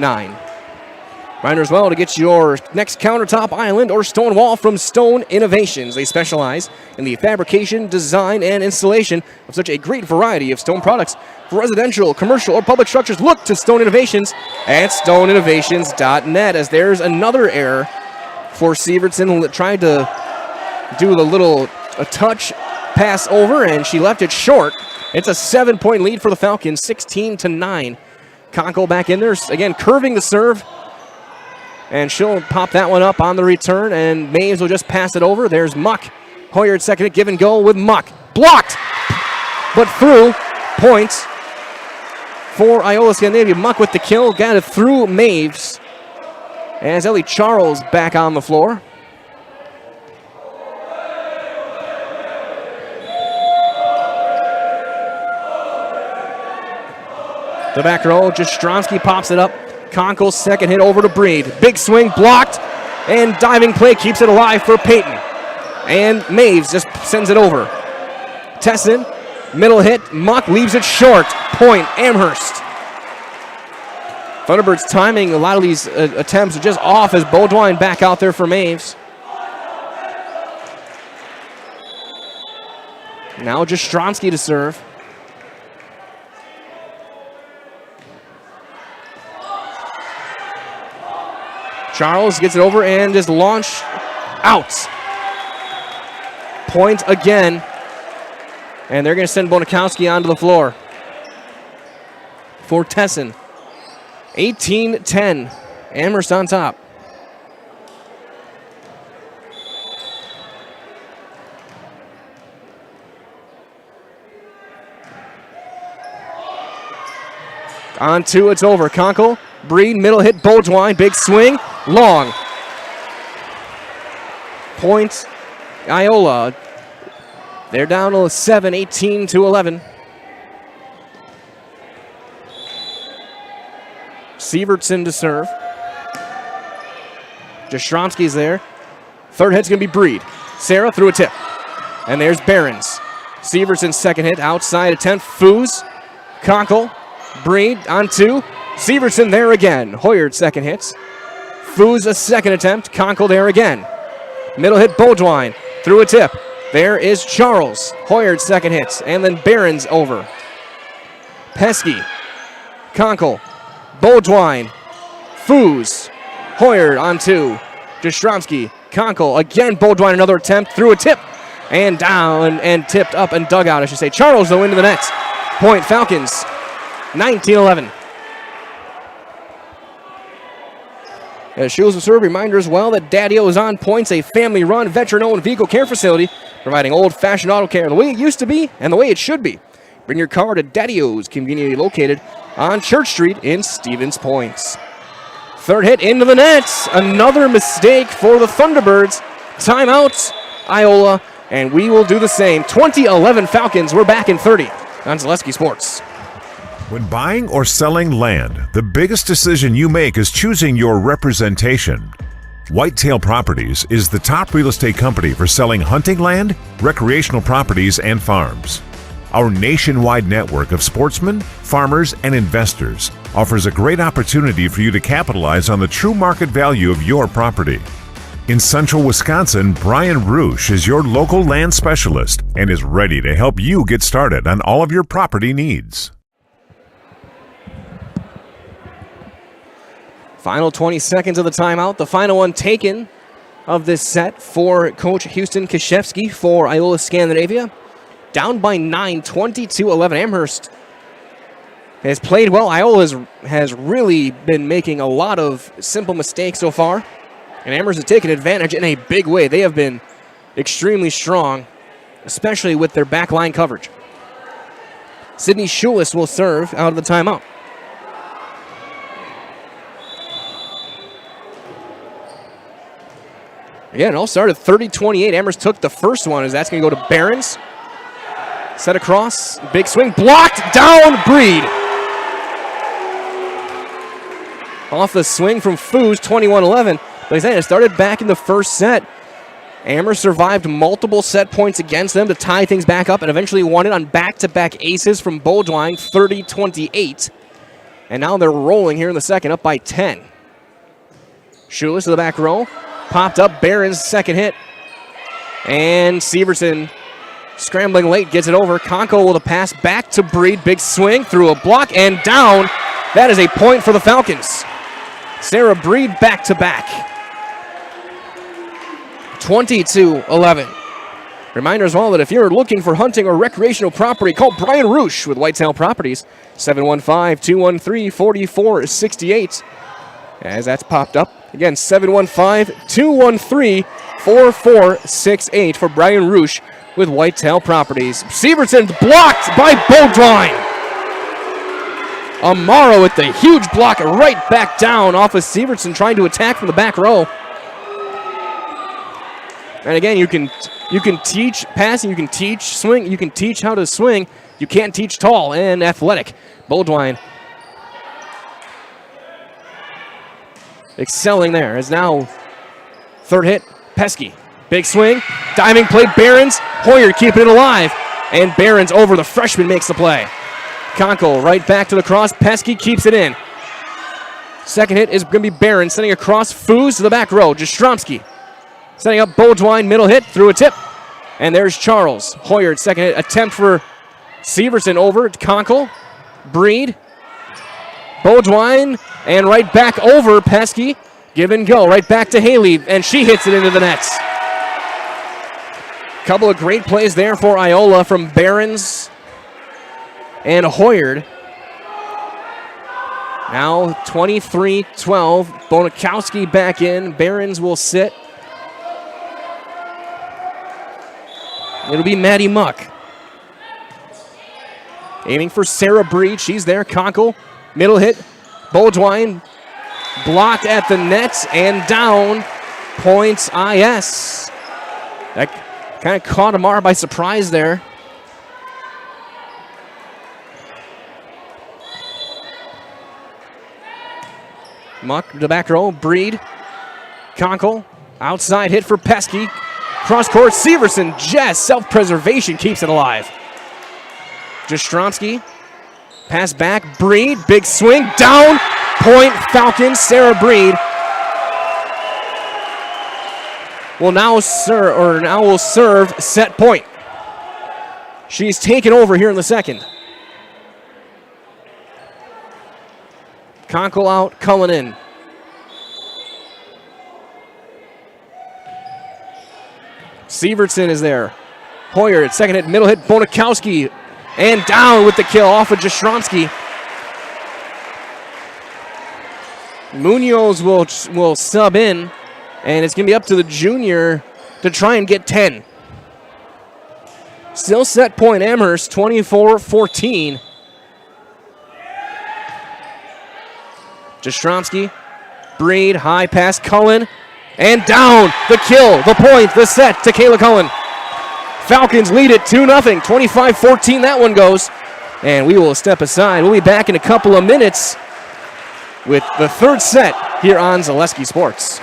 Reminder as well to get your next countertop island or stone wall from Stone Innovations. They specialize in the fabrication, design, and installation of such a great variety of stone products for residential, commercial, or public structures. Look to Stone Innovations at stoneinnovations.net, as there's another error for Sievertson. Tried to do a touch pass over, and she left it short. It's a 7-point lead for the Falcons, 16-9. Conkle back in there, again, curving the serve. And she'll pop that one up on the return, and Maves will just pass it over. There's Muck. Hoyard second hit, give and go with Muck. Blocked, but through. Points for Iola-Scandinavia. Muck with the kill, got it through Maves. As Ellie Charles back on the floor. The back row, Jastrzomski pops it up. Conkle's second hit over to Breed. Big swing, blocked, and diving play keeps it alive for Peyton. And Maves just sends it over. Tesson, middle hit, Muck leaves it short. Point, Amherst. Thunderbirds timing a lot of these attempts are just off as Beaudoin back out there for Maves. Now Jastrzomski to serve. Charles gets it over and just launched out. Point again. And they're going to send Bonikowski onto the floor. for Tessin. 18-10. Amherst on top. On two, it's over. Conkle, Breed, middle hit, Boldwine, big swing, long. Points, Iola. They're down to 7, 18-11. Sievertson to serve. Jastrzomski's there. Third hit's going to be Breed. Sarah through a tip. And there's Behrens. Sievertson's second hit, outside attempt. Foos, Conkle, Breed on two. Sievertson there again. Hoyard second hits. Foos a second attempt. Conkle there again. Middle hit Boldwine through a tip. There is Charles. Hoyard second hits. And then Behrens over. Pesky. Conkle. Boldwine. Foos. Hoyard on two. Jastrzomski. Conkle again. Boldwine another attempt through a tip. And down and tipped up and dug out, I should say. Charles though into the net. Point Falcons. 19-11. As Shields will serve, reminder as well that Daddy-O is on points, a family-run, veteran-owned vehicle care facility, providing old-fashioned auto care the way it used to be and the way it should be. Bring your car to Daddy-O's, conveniently located on Church Street in Stevens Point. Third hit into the net. Another mistake for the Thunderbirds. Timeout, Iola, and we will do the same. 20-11 Falcons. We're back in 30 on Zaleski Sports. When buying or selling land, the biggest decision you make is choosing your representation. Whitetail Properties is the top real estate company for selling hunting land, recreational properties, and farms. Our nationwide network of sportsmen, farmers, and investors offers a great opportunity for you to capitalize on the true market value of your property. In central Wisconsin, Brian Roosh is your local land specialist and is ready to help you get started on all of your property needs. Final 20 seconds of the timeout. The final one taken of this set for Coach Houston Kashevsky for Iola-Scandinavia. Down by 9, 22-11. Amherst has played well. Iola has really been making a lot of simple mistakes so far. And Amherst has taken advantage in a big way. They have been extremely strong, especially with their back line coverage. Sydney Schulis will serve out of the timeout. Yeah, it all started 30-28. Amherst took the first one as that's going to go to Behrens. Set across, big swing, blocked, down, Breed. Off the swing from Foos, 21-11. Like I said, it started back in the first set. Amherst survived multiple set points against them to tie things back up and eventually won it on back-to-back aces from Boldwine, 30-28. And now they're rolling here in the second, up by 10. Schulis to the back row. Popped up, Behrens' second hit. And Sievertson scrambling late, gets it over. Conkle with a pass back to Breed. Big swing through a block and down. That is a point for the Falcons. Sarah Breed back to back. 22-11. Reminder as well that if you're looking for hunting or recreational property, call Brian Roosh with Whitetail Properties, 715-213-4468. As that's popped up. Again, 715-213-4468 for Brian Roosh with Whitetail Properties. Sievertson blocked by Boldwine. Amaro with the huge block right back down off of Sievertson trying to attack from the back row. And again, you can teach passing, you can teach swing, you can teach how to swing. You can't teach tall and athletic. Boldwine excelling there as now third hit, Pesky. Big swing, diving play, Behrens. Hoyer keeping it alive. And Behrens over the freshman makes the play. Conkle right back to the cross. Pesky keeps it in. Second hit is going to be Behrens sending across Foos to the back row. Jastrzomski setting up Boldwine, middle hit through a tip. And there's Charles. Hoyer, second hit attempt for Sievertson over. Conkle, Breed, Boldwine, and right back over Pesky. Give and go. Right back to Haley, and she hits it into the nets. Couple of great plays there for Iola from Behrens and Hoyard. Now 23-12. Bonikowski back in. Behrens will sit. It'll be Maddie Muck. Aiming for Sarah Breed. She's there. Conkle. Middle hit. Beaudoin. Blocked at the net and down. Points IS. That kind of caught Amar by surprise there. Muck, the back row. Breed. Conkle. Outside hit for Pesky. Cross court. Severson. Jess. Self-preservation keeps it alive. Jastrzomski. Pass back. Breed. Big swing. Down. Point Falcons. Sarah Breed will now serve set point. She's taken over here in the second. Conkle out, Cullen in. Severson is there. Hoyer at second hit, middle hit, Bonikowski, and down with the kill off of Jastrzomski. Munoz will sub in, and it's going to be up to the junior to try and get 10. Still set point Amherst, 24-14. Jastrzomski, Breed, high pass, Cullen, and down. The kill, the point, the set to Kayla Cullen. Falcons lead it 2-0, 25-14 that one goes. And we will step aside. We'll be back in a couple of minutes with the third set here on Zaleski Sports.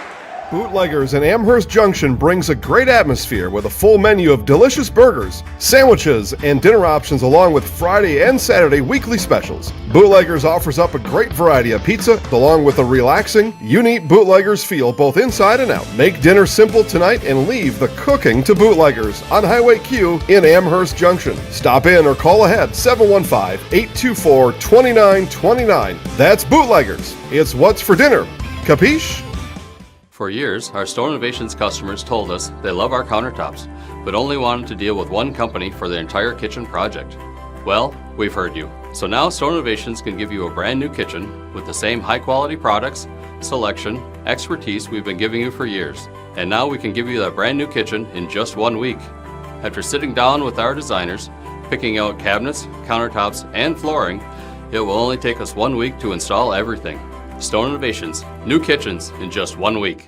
Bootleggers in Amherst Junction brings a great atmosphere with a full menu of delicious burgers, sandwiches, and dinner options along with Friday and Saturday weekly specials. Bootleggers offers up a great variety of pizza along with a relaxing, unique Bootleggers feel both inside and out. Make dinner simple tonight and leave the cooking to Bootleggers on Highway Q in Amherst Junction. Stop in or call ahead 715-824-2929. That's Bootleggers. It's what's for dinner. Capiche? For years, our Stone Innovations customers told us they love our countertops, but only wanted to deal with one company for their entire kitchen project. Well, we've heard you. So now Stone Innovations can give you a brand new kitchen with the same high quality products, selection, expertise we've been giving you for years. And now we can give you that brand new kitchen in just 1 week. After sitting down with our designers, picking out cabinets, countertops, and flooring, it will only take us 1 week to install everything. Stone Innovations, new kitchens in just 1 week.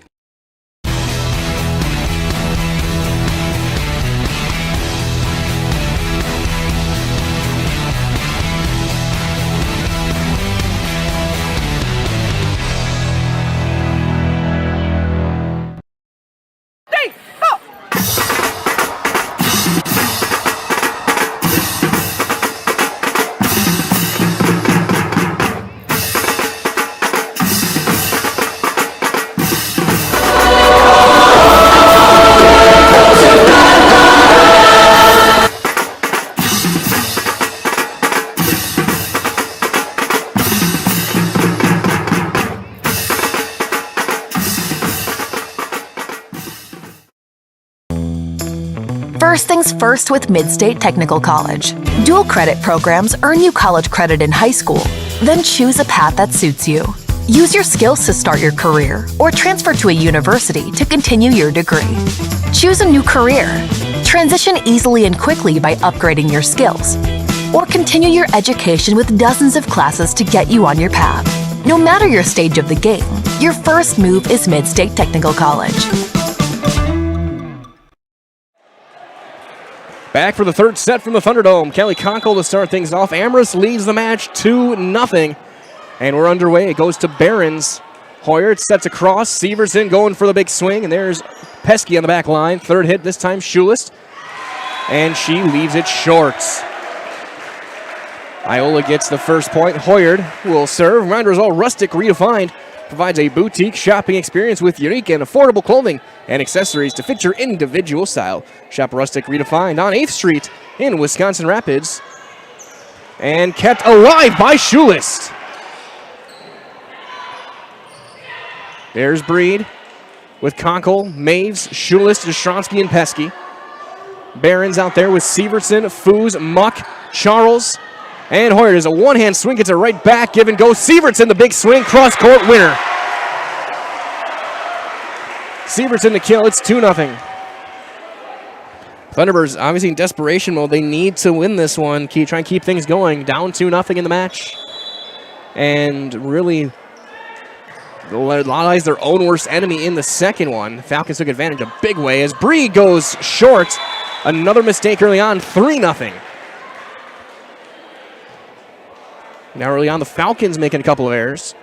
First things first with Mid-State Technical College. Dual credit programs earn you college credit in high school. Then choose a path that suits you. Use your skills to start your career or transfer to a university to continue your degree. Choose a new career. Transition easily and quickly by upgrading your skills. Or continue your education with dozens of classes to get you on your path. No matter your stage of the game, your first move is Mid-State Technical College. Back for the third set from the Thunderdome. Kelly Conkle to start things off. Amherst leads the match 2-0. And we're underway. It goes to Behrens. Hoyer sets across. Severson going for the big swing. And there's Pesky on the back line. Third hit, this time Schulist. And she leaves it short. Iola gets the first point. Hoyer will serve. Reminder is all rustic redefined. Provides a boutique shopping experience with unique and affordable clothing and accessories to fit your individual style. Shop Rustic Redefined on 8th Street in Wisconsin Rapids. And kept alive by Schulist. There's Breed with Conkle, Maves, Schulist, Jastrzomski, and Pesky. Behrens out there with Severson, Foos, Muck, Charles, And Hoyer does a one-hand swing, gets it right back. Give and go. Sievertson, the big swing, cross-court winner. Sievertson to kill. It's 2-0. Thunderbirds obviously in desperation mode. They need to win this one. Try and keep things going. Down 2-0 in the match. And really realize their own worst enemy in the second one. Falcons took advantage a big way as Bree goes short. Another mistake early on. 3-0. Now early on, the Falcons making a couple of errors.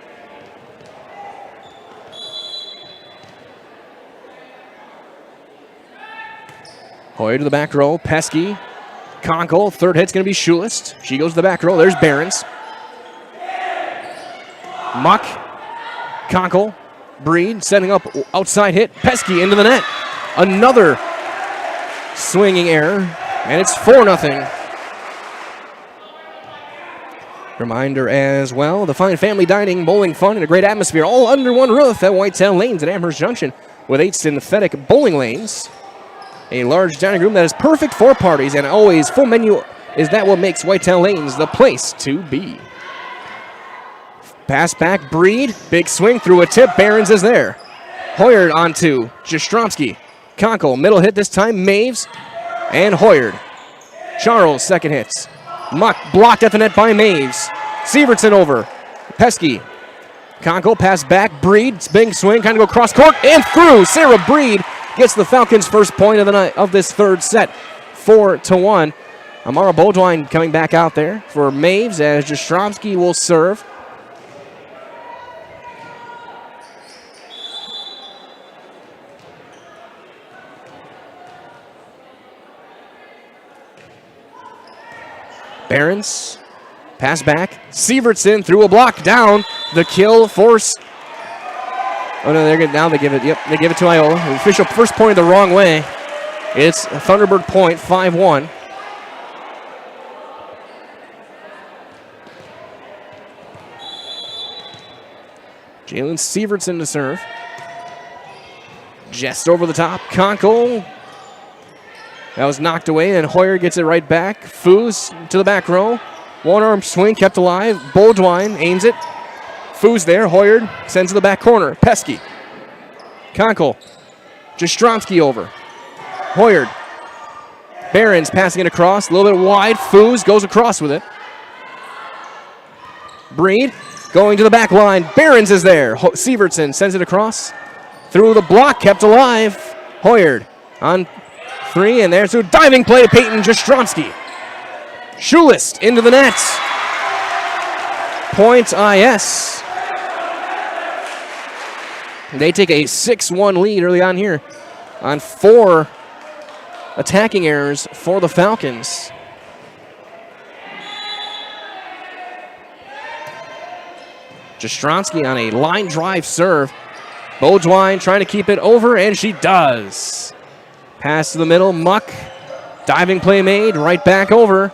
Hoyer to the back row. Pesky. Conkle. Third hit's going to be Schulist. She goes to the back row. There's Behrens. Muck. Conkle. Breed setting up outside hit. Pesky into the net. Another swinging error. And it's 4-0. Reminder as well, the fine family dining, bowling fun, and a great atmosphere all under one roof at Whitetail Lanes at Amherst Junction with 8 synthetic bowling lanes. A large dining room that is perfect for parties and always full menu. Is that what makes Whitetail Lanes the place to be? Pass back, Breed. Big swing through a tip. Behrens is there. Hoyer onto Jastrzomski. Conkle, middle hit this time. Maves and Hoyer. Charles, second hits. Muck blocked at the net by Maves. Sievertson over. Pesky. Conkle pass back. Breed. Big swing. Kind of go cross court and through. Sarah Breed gets the Falcons' first point of the night of this third set. 4-1. Amara Bodwine coming back out there for Maves as Jastrzomski will serve. Behrens, pass back. Sievertson through a block down. The kill force. Oh no, they give it. Yep, they give it to Iola. The official first pointed the wrong way. It's a Thunderbird point, 5-1. Jalen Sievertson to serve. Just over the top. Conkle. That was knocked away, and Hoyer gets it right back. Foos to the back row. One-arm swing kept alive. Bodwine aims it. Foos there. Hoyer sends to the back corner. Pesky. Conkle. Jastrzomski over. Hoyer. Behrens passing it across. A little bit wide. Foos goes across with it. Breed going to the back line. Behrens is there. Sievertson sends it across. Through the block. Kept alive. Hoyer on 3, and there's a diving play to Peyton Jastrzomski. Schulist into the net. Point IS. They take a 6-1 lead early on here on 4 attacking errors for the Falcons. Jastrzomski on a line drive serve. Bodwine trying to keep it over, and she does. Pass to the middle, Muck. Diving play made, right back over.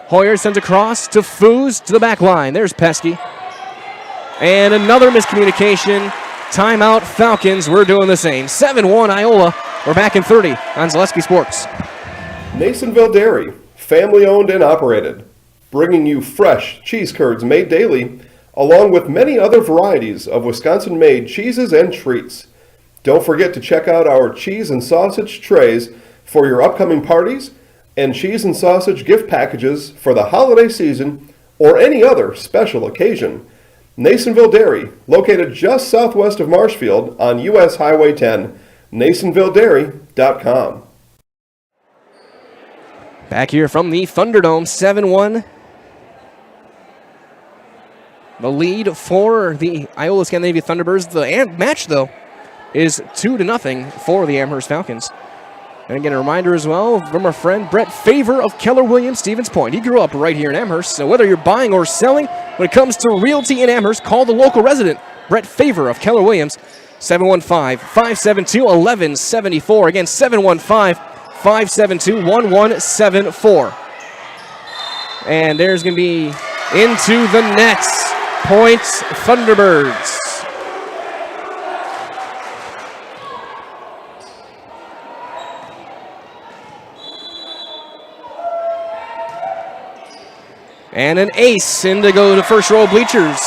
Hoyer sends across to Foos to the back line. There's Pesky. And another miscommunication. Timeout, Falcons. We're doing the same. 7-1 Iola. We're back in 30 on Zaleski Sports. Nasonville Dairy, family owned and operated, bringing you fresh cheese curds made daily, along with many other varieties of Wisconsin-made cheeses and treats. Don't forget to check out our cheese and sausage trays for your upcoming parties and cheese and sausage gift packages for the holiday season or any other special occasion. Nasonville Dairy, located just southwest of Marshfield on US Highway 10, NasonvilleDairy.com. Back here from the Thunderdome, 7-1. The lead for the Iola-Scandinavia Thunderbirds. The match, though, is 2-0 for the Amherst Falcons. And again, a reminder as well from our friend Brett Favor of Keller Williams, Stevens Point. He grew up right here in Amherst, so whether you're buying or selling, when it comes to realty in Amherst, call the local resident, Brett Favor of Keller Williams, 715-572-1174. Again, 715-572-1174. And there's going to be into the nets. Points, Thunderbirds. And an ace in to go to first row bleachers.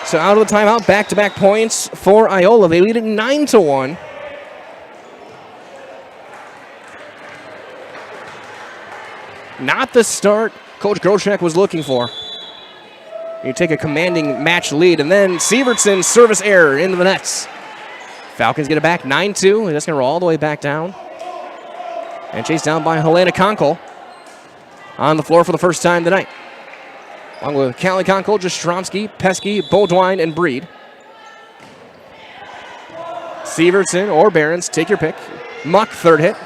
So out of the timeout, back-to-back points for Iola. They lead it 9-1. Not the start Coach Groshek was looking for. You take a commanding match lead, and then Sievertson service error into the nets. Falcons get it back 9-2. That's going to roll all the way back down. And chased down by Helena Konkel on the floor for the first time tonight. Along with Callie Konkel, Jastrzomski, Pesky, Beaudoin, and Breed. Sievertson or Behrens, take your pick. Muck, third hit.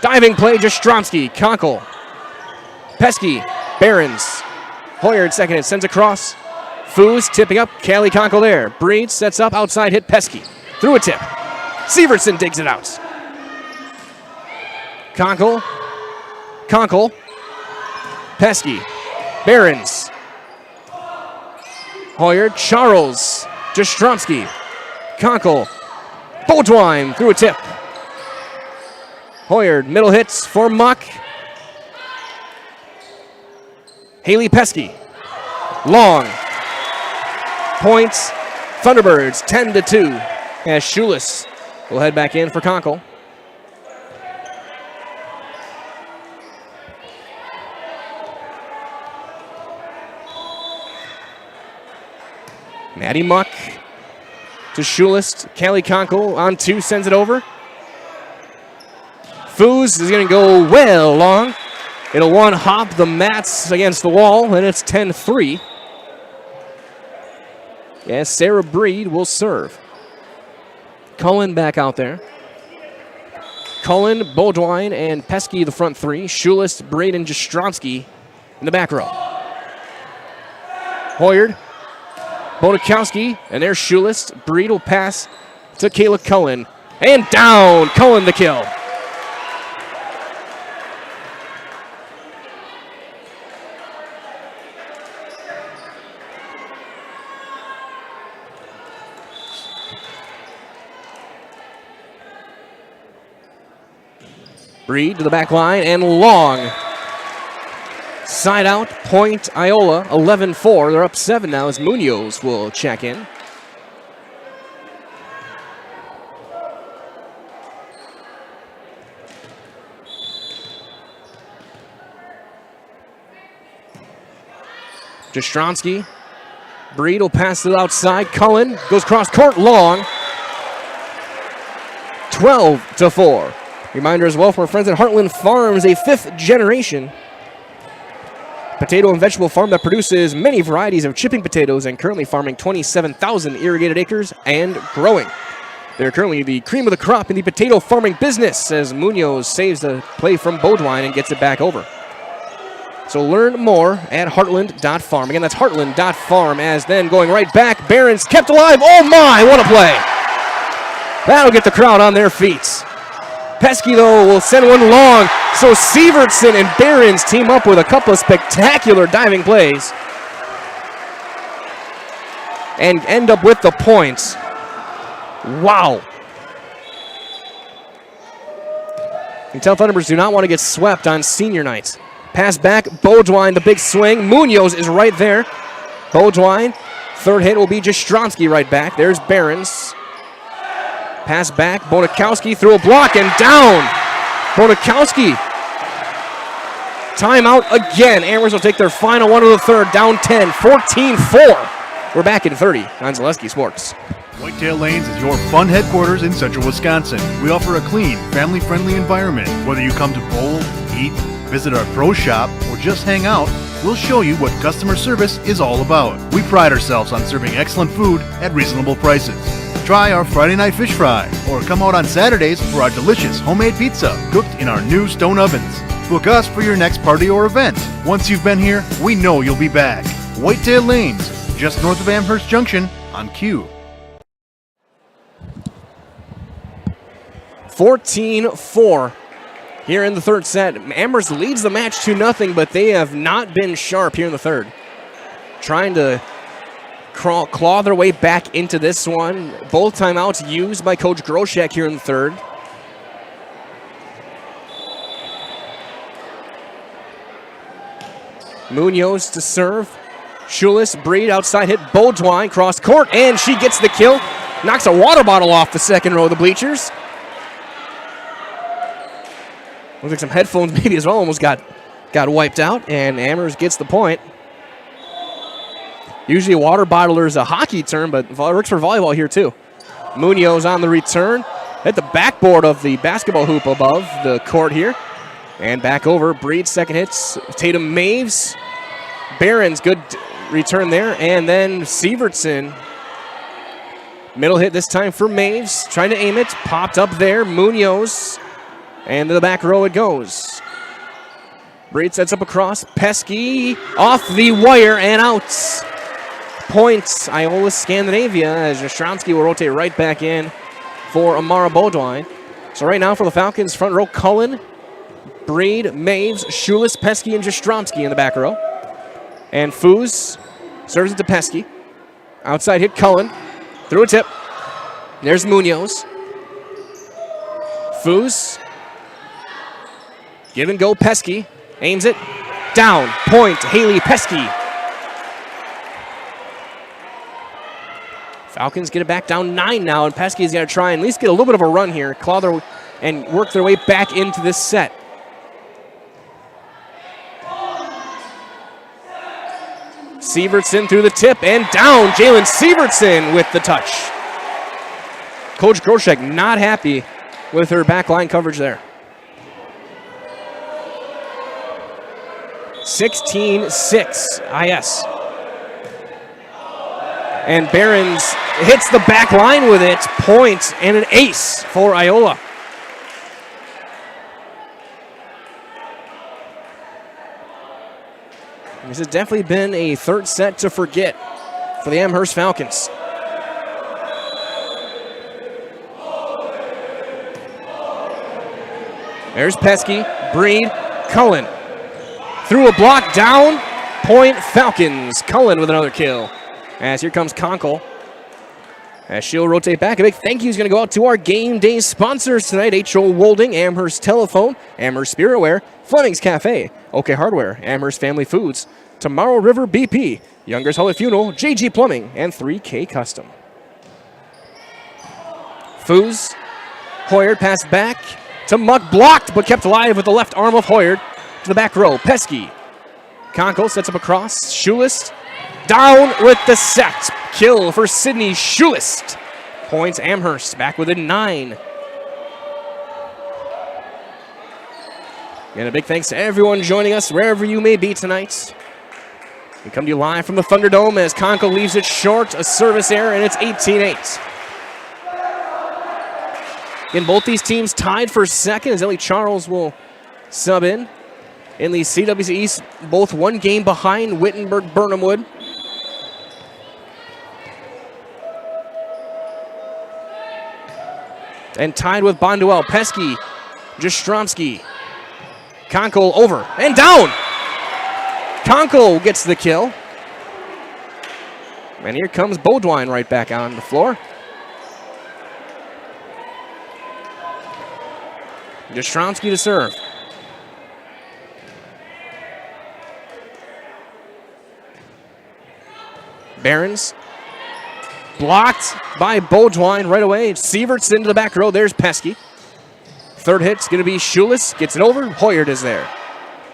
Diving play, Jastrzomski, Konkel, Pesky, Behrens. Hoyard, second hit, sends across. Foos tipping up, Callie Konkel there. Breed sets up, outside hit, Pesky. Through a tip. Sievertson digs it out. Konkel, Pesky, Behrens, Hoyard, Charles, Jastrzomski, Konkel, Beaudoin through a tip. Hoyard, middle hits for Muck. Haley Pesky, long. Points, Thunderbirds 10-2. As Schulis will head back in for Konkel. Maddie Muck to Schulis. Callie Konkel on two, sends it over. Foos is going to go well long. It'll one hop the mats against the wall, and it's 10-3. Yes, Sarah Breed will serve. Cullen back out there. Cullen, Beaudoin, and Pesky the front three. Schulis, Breed, and Jastrzomski in the back row. Hoyard, Bodakowski, and there's Schulis. Breed will pass to Kayla Cullen. And down, Cullen the kill. Breed to the back line and long. Side out, point Iola, 11-4. They're up 7 now as Munoz will check in. Jastrzomski. Breed will pass it outside. Cullen goes cross court long. 12-4. Reminder as well from our friends at Heartland Farms, a 5th generation potato and vegetable farm that produces many varieties of chipping potatoes and currently farming 27,000 irrigated acres and growing. They're currently the cream of the crop in the potato farming business as Munoz saves the play from Beaudoin and gets it back over. So learn more at heartland.farm. Again, that's heartland.farm as then going right back, Behrens kept alive. Oh my, what a play. That'll get the crowd on their feet. Pesky, though, will send one long. So Sievertson and Behrens team up with a couple of spectacular diving plays and end up with the points. Wow. You can tell Thunderbirds do not want to get swept on senior night. Pass back, Beaudoin, the big swing. Munoz is right there. Beaudoin, third hit will be Jastrzomski right back. There's Behrens. Pass back, Bodakowski through a block and down. Bodakowski. Timeout again. Amherst will take their final one of the third, down 10, 14-4. We're back in 30 on Zaleski Sports. Whitetail Lanes is your fun headquarters in central Wisconsin. We offer a clean, family-friendly environment. Whether you come to bowl, eat, visit our pro shop, or just hang out, we'll show you what customer service is all about. We pride ourselves on serving excellent food at reasonable prices. Try our Friday night fish fry, or come out on Saturdays for our delicious homemade pizza cooked in our new stone ovens. Book us for your next party or event. Once you've been here, we know you'll be back. Whitetail Lanes, just north of Amherst Junction on Q. 14-4 here in the third set. Amherst leads the match 2-0, but they have not been sharp here in the third. Trying to claw their way back into this one. Both timeouts used by Coach Groshek here in the third. Munoz to serve. Schulis, Breed, outside hit, Beaudoin, cross court, and she gets the kill. Knocks a water bottle off the second row of the bleachers. Looks like some headphones maybe as well almost got wiped out, and Amherst gets the point. Usually a water bottler is a hockey term, but it works for volleyball here too. Munoz on the return. Hit the backboard of the basketball hoop above the court here. And back over. Breed, second hits. Tatum Maves. Barron's good return there. And then Sievertson. Middle hit this time for Maves. Trying to aim it. Popped up there. Munoz. And to the back row it goes. Breed sets up across. Pesky off the wire and out. Points, Iola-Scandinavia, as Jastrzemski will rotate right back in for Amara Beaudoin. So right now for the Falcons, front row, Cullen, Breed, Maves, Schulis, Pesky, and Jastrzemski in the back row. And Foos serves it to Pesky. Outside hit Cullen. Through a tip. There's Munoz. Foos. Give and go Pesky. Aims it. Down. Point. Haley Pesky. Falcons get it back down 9 now, and Pesky's got to try and at least get a little bit of a run here, claw their and work their way back into this set. Sievertson through the tip and down. Jalen Sievertson with the touch. Coach Groshek not happy with her backline coverage there. 16-6 IS. And Barons hits the back line with it. Point and an ace for Iola. This has definitely been a third set to forget for the Amherst Falcons. There's Pesky, Breed, Cullen. Through a block, down, point Falcons. Cullen with another kill. As here comes Conkle. As she'll rotate back, a big thank you is going to go out to our game day sponsors tonight. H.O. Wolding, Amherst Telephone, Amherst Spiritware, Fleming's Cafe, OK Hardware, Amherst Family Foods, Tomorrow River BP, Younger's Holly Funeral, JG Plumbing, and 3K Custom. Foos, Hoyard passed back to Muck, blocked but kept alive with the left arm of Hoyard to the back row. Pesky. Conkle sets up across. Schulist down with the set. Kill for Sydney Schulist. Points Amherst back within 9. And a big thanks to everyone joining us wherever you may be tonight. We come to you live from the Thunderdome as Conkle leaves it short, a service error, and it's 18-8. Again, both these teams tied for second as Ellie Charles will sub in. In the CWC East, both one game behind Wittenberg-Burnhamwood. And tied with Bonduel, Pesky, Jastrzemski. Conkle over and down. Conkle gets the kill. And here comes Beaudoin right back on the floor. Jastrzemski to serve. Barons blocked by Beaudoin right away. Sievertson to the back row. There's Pesky. Third hit's going to be Schulis. Gets it over. Hoyard is there.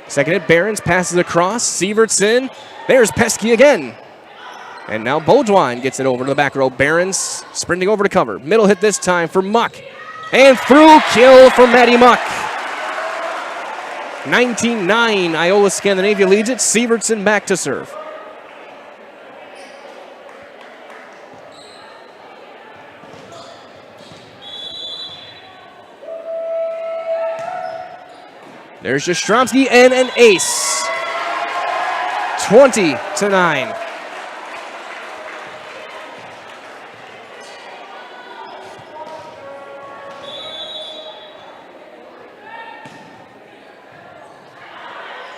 Second hit, Barons passes across. Sievertson. There's Pesky again. And now Beaudoin gets it over to the back row. Barons sprinting over to cover. Middle hit this time for Muck. And through, kill for Maddie Muck. 19-9. Iola-Scandinavia leads it. Sievertson back to serve. There's Jastrzemski and an ace. 20-9.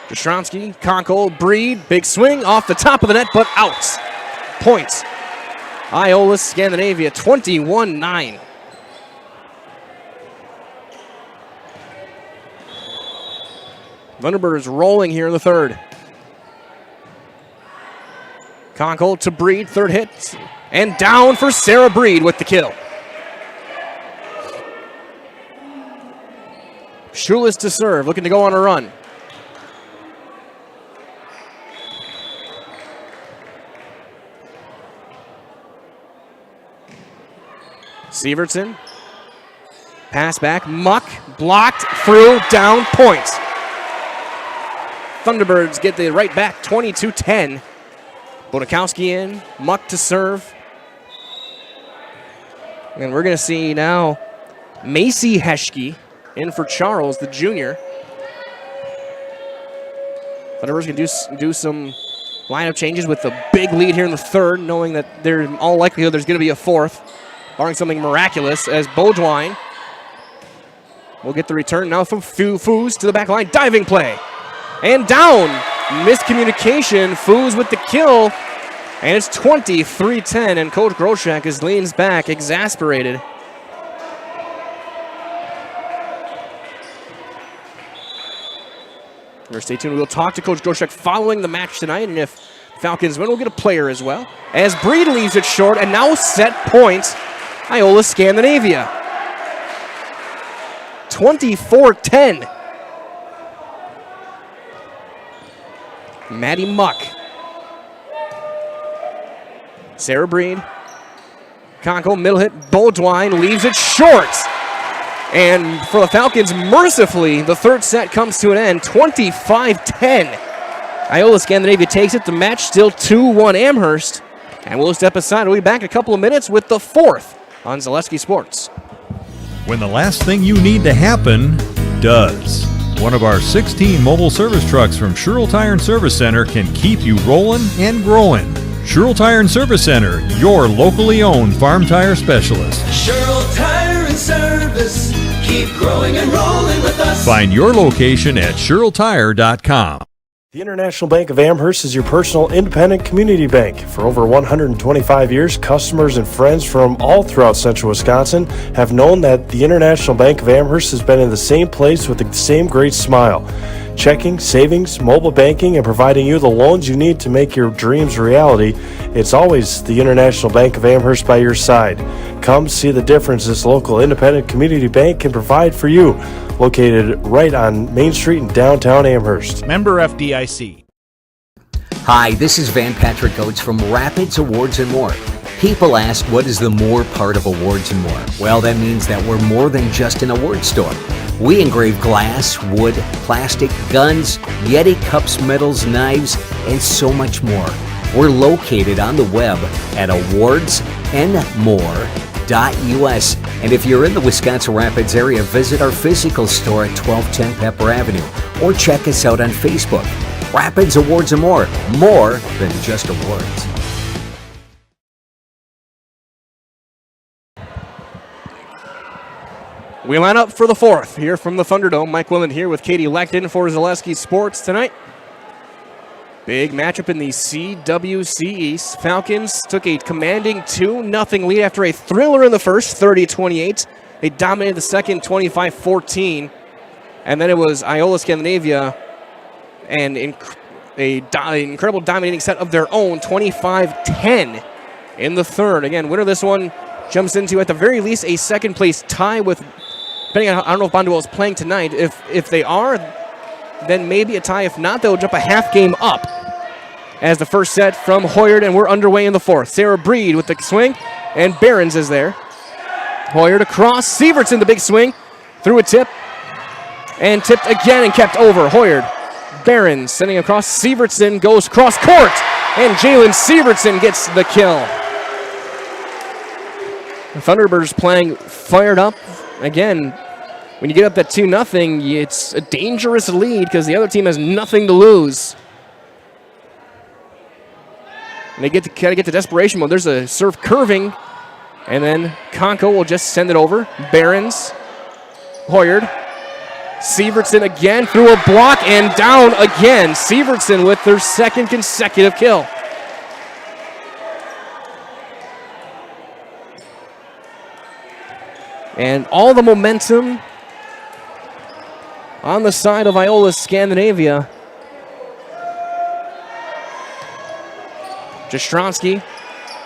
Jastrzemski, Conkle, Breed, big swing off the top of the net, but out. Points. Iola-Scandinavia, 21-9. Thunderbirds rolling here in the third. Conkle to Breed, third hit, and down for Sarah Breed with the kill. Schulis to serve, looking to go on a run. Sievertson, pass back, Muck, blocked, through, down, points. Thunderbirds get the right back, 22-10. Bodakowski in, Muck to serve. And we're going to see now Macy Heschke in for Charles, the junior. Thunderbirds can do some lineup changes with the big lead here in the third, knowing that there's all likelihood there's going to be a fourth, barring something miraculous, as Bodwine will get the return now from Foos to the back line. Diving play. And down. Miscommunication. Foos with the kill. And it's 23-10, and Coach Groshek leans back, exasperated. Stay tuned. We'll talk to Coach Groshek following the match tonight, and if Falcons win, we'll get a player as well. As Breed leaves it short, and now set points, Iola-Scandinavia. 24-10. Maddie Muck. Sarah Breed. Conkle, middle hit, Bodwine leaves it short. And for the Falcons, mercifully, the third set comes to an end, 25-10. Iola-Scandinavia takes it. The match still 2-1 Amherst. And we'll step aside. We'll be back in a couple of minutes with the fourth on Zaleski Sports. When the last thing you need to happen does. One of our 16 mobile service trucks from Sherrill Tire and Service Center can keep you rolling and growing. Sherrill Tire and Service Center, your locally owned farm tire specialist. Sherrill Tire and Service, keep growing and rolling with us. Find your location at SherrillTire.com. The International Bank of Amherst is your personal independent community bank. For over 125 years, customers and friends from all throughout central Wisconsin have known that the International Bank of Amherst has been in the same place with the same great smile. Checking, savings, mobile banking, and providing you the loans you need to make your dreams a reality. It's always the International Bank of Amherst by your side. Come see the difference this local independent community bank can provide for you. Located right on Main Street in downtown Amherst. Member FDIC. Hi, this is Van Patrick Oates from Rapids Awards and More. People ask, what is the more part of Awards and More? Well, that means that we're more than just an award store. We engrave glass, wood, plastic, guns, Yeti cups, medals, knives, and so much more. We're located on the web at awardsandmore.us. And if you're in the Wisconsin Rapids area, visit our physical store at 1210 Pepper Avenue or check us out on Facebook. Rapids Awards and More than just awards. We line up for the fourth here from the Thunderdome. Mike Willand here with Katie Leckton for Zaleski Sports tonight. Big matchup in the CWC East. Falcons took a commanding 2-0 lead after a thriller in the first, 30-28. They dominated the second, 25-14. And then it was Iola-Scandinavia and an incredible dominating set of their own, 25-10 in the third. Again, winner of this one jumps into, at the very least, a second-place tie with, depending on, I don't know if Bonduel is playing tonight. If they are, then maybe a tie. If not, they'll jump a half game up as the first set from Hoyard, and we're underway in the fourth. Sarah Breed with the swing, and Behrens is there. Hoyard across, Sievertson the big swing, through a tip, and tipped again and kept over. Hoyard, Behrens sending across, Sievertson goes cross court, and Jalen Sievertson gets the kill. The Thunderbirds playing fired up. Again, when you get up that 2-0, it's a dangerous lead because the other team has nothing to lose. And they kind of get to desperation mode. There's a serve curving, and then Conco will just send it over. Behrens, Hoyard, Sievertson again through a block and down again. Sievertson with their second consecutive kill. And all the momentum on the side of Iola-Scandinavia. Jastrzonsky,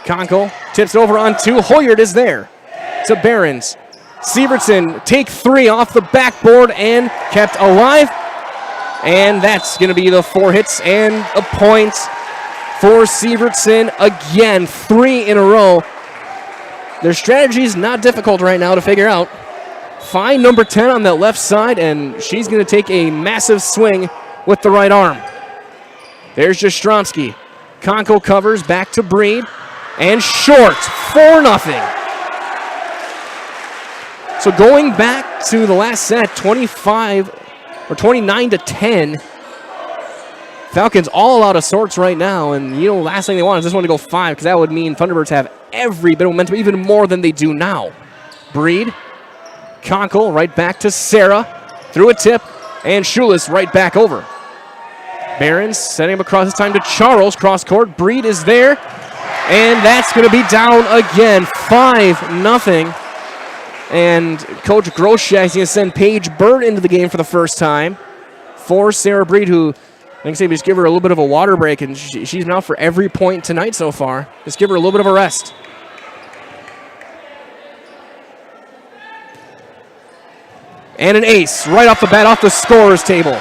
Konkel tips it over on 2. Hoyard is there to Behrens. Sievertson take 3 off the backboard and kept alive. And that's going to be the 4 hits and a point for Sievertson. Again, 3 in a row. Their strategy is not difficult right now to figure out. Find number 10 on that left side, and she's going to take a massive swing with the right arm. There's Jastrzonsky. Konkel covers back to Breed, and short, 4-0. So going back to the last set, 29-10. Falcons all out of sorts right now, and last thing they want is this one to go 5, because that would mean Thunderbirds have every bit of momentum, even more than they do now. Breed, Konkel right back to Sarah, through a tip, and Schulis right back over. Behrens setting him across this time to Charles, cross court. Breed is there, and that's going to be down again, 5-0. And Coach Groshek is going to send Paige Bird into the game for the first time for Sarah Breed, who I think we just give her a little bit of a water break, and she's been out for every point tonight so far. Just give her a little bit of a rest. And an ace right off the bat, off the scorer's table.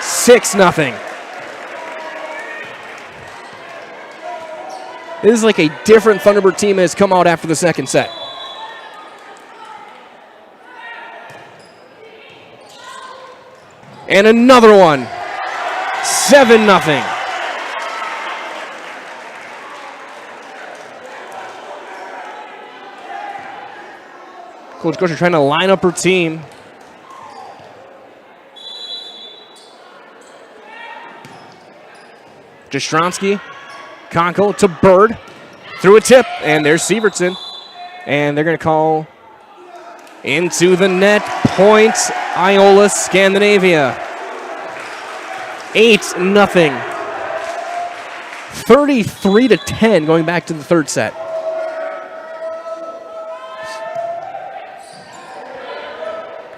6-0. This is like a different Thunderbird team has come out after the second set. And another one. 7-0. Coach Gosher trying to line up her team. Jastrzonsky, Konkel to Bird, through a tip, and there's Sievertson. And they're going to call into the net, point, Iola-Scandinavia. 8-0. 33-10 going back to the third set.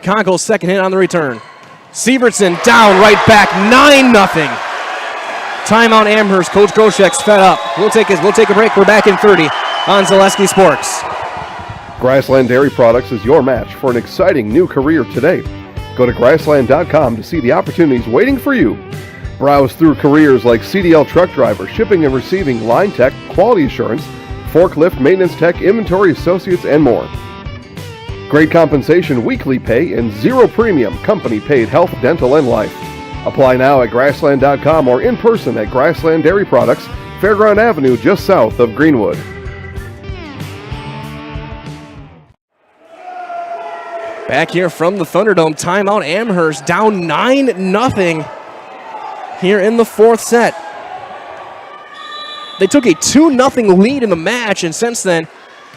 Konkel's second hit on the return. Sievertson down, right back, 9-0. Timeout Amherst. Coach Groshek's fed up. We'll take a break. We're back in 30 on Zaleski Sports. Grassland Dairy Products is your match for an exciting new career today. Go to grassland.com to see the opportunities waiting for you. Browse through careers like CDL truck driver, shipping and receiving, line tech, quality assurance, forklift, maintenance tech, inventory associates, and more. Great compensation, weekly pay, and zero premium, company paid health, dental, and life. Apply now at grassland.com or in person at Grassland Dairy Products, Fairground Avenue, just south of Greenwood. Back here from the Thunderdome, timeout Amherst down 9-0 here in the fourth set. They took a 2-0 lead in the match, and since then,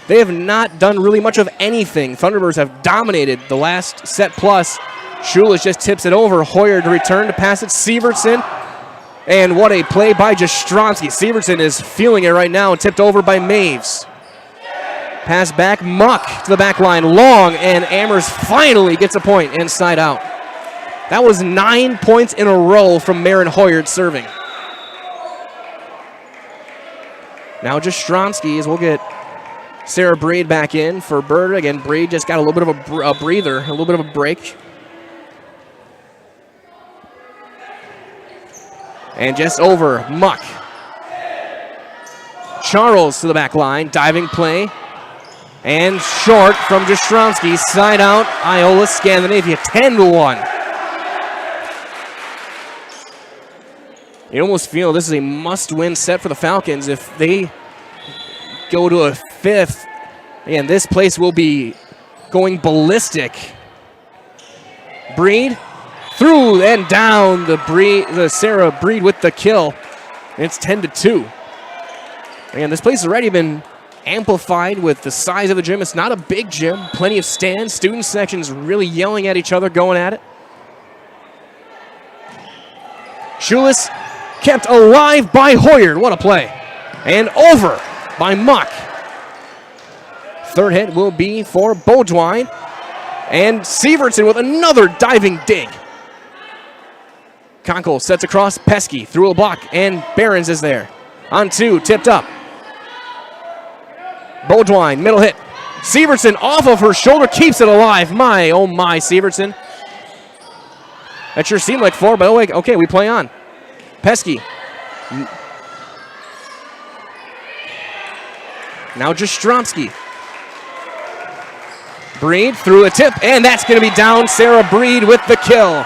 they have not done really much of anything. Thunderbirds have dominated the last set plus. Schulis just tips it over. Hoyer to return to pass it. Sievertson. And what a play by Jastrzonsky. Sievertson is feeling it right now and tipped over by Maves. Pass back. Muck to the back line. Long, and Amherst finally gets a point inside out. That was 9 points in a row from Maren Hoyer serving. Now Jastrzonsky, as we'll get Sarah Breed back in for Bird. Again, Breed just got a little bit of a breather, a little bit of a break. And just over, Muck. Charles to the back line, diving play. And short from Jastrzonsky, side out, Iola-Scandinavia, 10-1. You almost feel this is a must-win set for the Falcons. If they go to a fifth, and this place will be going ballistic. Breed through and down, the Sarah Breed with the kill. It's 10-2. Again, this place has already been amplified with the size of the gym. It's not a big gym, plenty of stands, student sections really yelling at each other, going at it. Schulis kept alive by Hoyer. What a play. And over by Muck. Third hit will be for Beaudoin. And Sievertson with another diving dig. Konkel sets across Pesky through a block, and Behrens is there. On 2, tipped up. Beaudoin, middle hit. Sievertson off of her shoulder, keeps it alive. My, oh my, Sievertson. That sure seemed like 4, but okay, we play on. Pesky. Now Jastrzomski. Breed through a tip, and that's going to be down. Sarah Breed with the kill.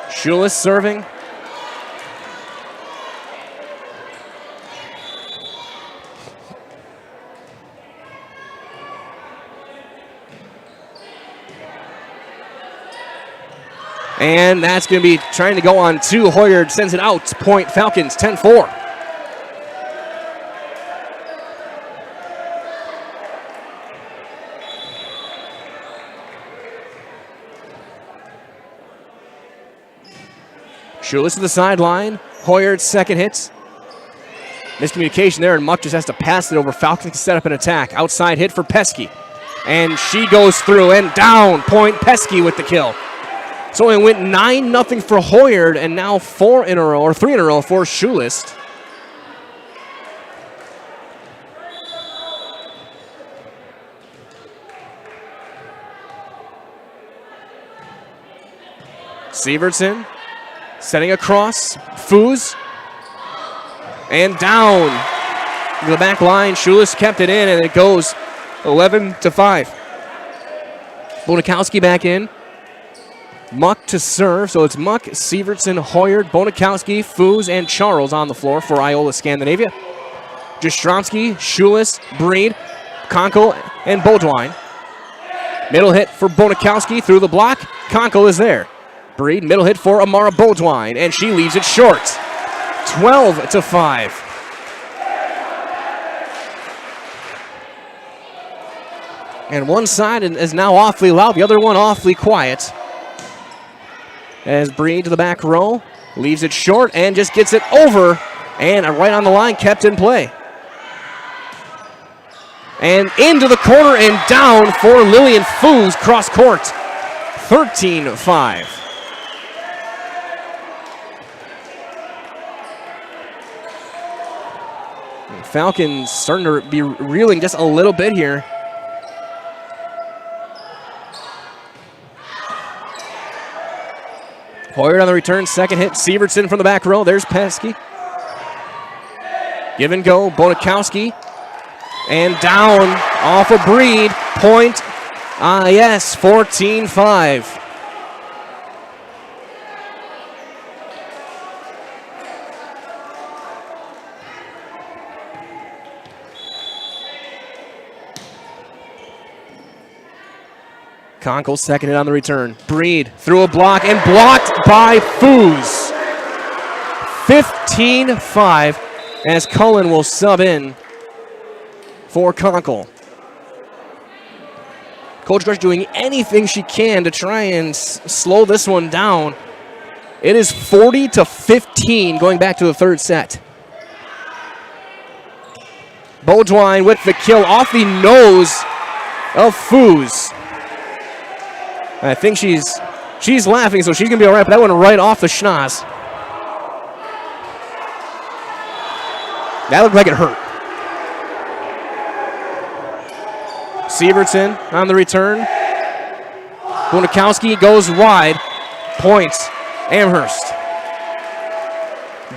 Schulis serving. And that's going to be trying to go on 2. Hoyard sends it out. Point Falcons, 10-4. Schulis to the sideline. Hoyard's second hit. Miscommunication there, and Muck just has to pass it over. Falcons can set up an attack. Outside hit for Pesky. And she goes through and down. Point Pesky with the kill. So it went 9-0 for Hoyard, and now 4 in a row, or 3 in a row for Schulis. Sievertson setting across. Foos. And down to the back line. Schulis kept it in, and it goes 11-5. Bonikowski back in. Muck to serve, so it's Muck, Sievertson, Hoyard, Bonikowski, Foos, and Charles on the floor for Iola-Scandinavia. Jastrzomski, Schulis, Breed, Konkel, and Beaudoin. Middle hit for Bonikowski through the block. Konkel is there. Breed, middle hit for Amara Beaudoin, and she leaves it short. 12-5. And one side is now awfully loud, the other one awfully quiet. As Breed to the back row, leaves it short and just gets it over, and right on the line, kept in play. And into the corner and down for Lillian Foos, cross court. 13-5. Falcons starting to be reeling just a little bit here. Hoyard on the return, second hit. Sievertson from the back row. There's Pesky. Give and go. Bonikowski. And down off of Breed. Point. Yes, 14-5. Konkel second hit on the return. Breed through a block and blocked by Foos. 15-5 as Cullen will sub in for Konkel. Coach Grush doing anything she can to try and slow this one down. It is 40-15 going back to the third set. Beaudoin with the kill off the nose of Foos. I think she's laughing, so she's going to be all right, but that went right off the schnoz. That looked like it hurt. Sievertson on the return. Bonikowski goes wide. Points, Amherst.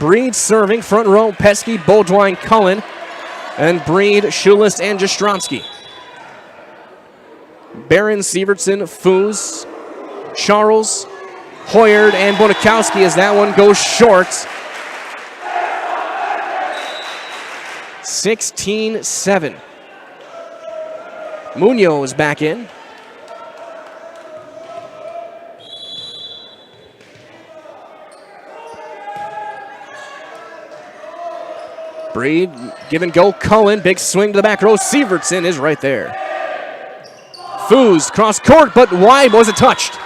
Breed serving, front row, Pesky, Beaudoin, Cullen, and Breed, Schulis, and Jastrzomski. Barron, Sievertson, Foos, Charles, Hoyard, and Bonikowski as that one goes short. 16-7. Munoz back in. Breed, give and go, Cullen, big swing to the back row. Sievertson is right there. Foos cross court, but wide, wasn't touched.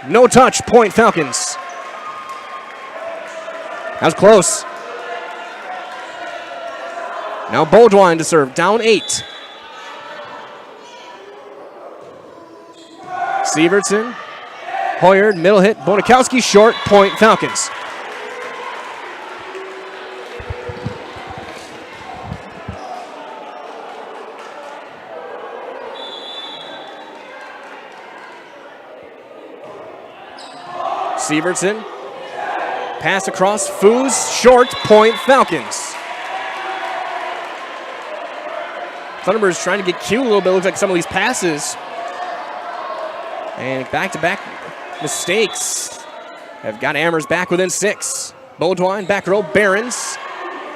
No touch, point Falcons. That was close. Now Beaudoin to serve, down 8. Sievertson Hoyard, middle hit, Bonakowski, short, point Falcons. Sievertson, pass across, Foos, short, point Falcons. Thunderbirds trying to get cute a little bit. Looks like some of these passes. And back-to-back mistakes have got Amherst back within 6. Beaudoin, back row, Behrens.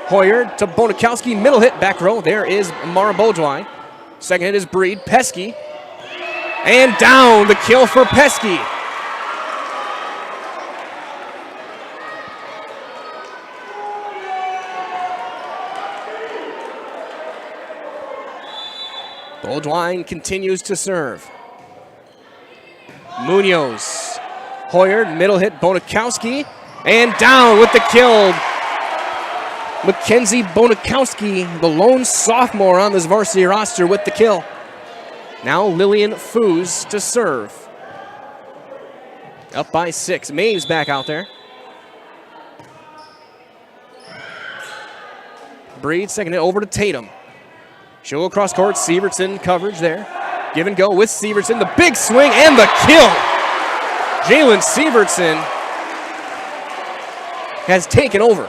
Hoyard to Bonakowski, middle hit, back row. There is Mara Beaudoin. Second hit is Breed, Pesky. And down, the kill for Pesky. Beaudoin continues to serve. Munoz. Hoyard, middle hit, Bonakowski. And down with the kill. Mackenzie Bonakowski, the lone sophomore on this varsity roster with the kill. Now Lillian Foos to serve. Up by 6. Maves back out there. Breed, second hit over to Tatum. She'll go across court, Sievertson coverage there. Give and go with Sievertson, the big swing and the kill. Jalen Sievertson has taken over.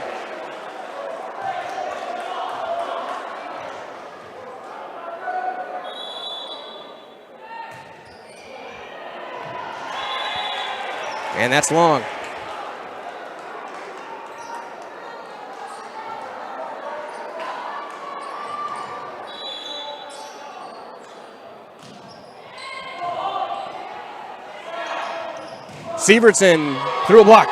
And that's long. Sievertson through a block.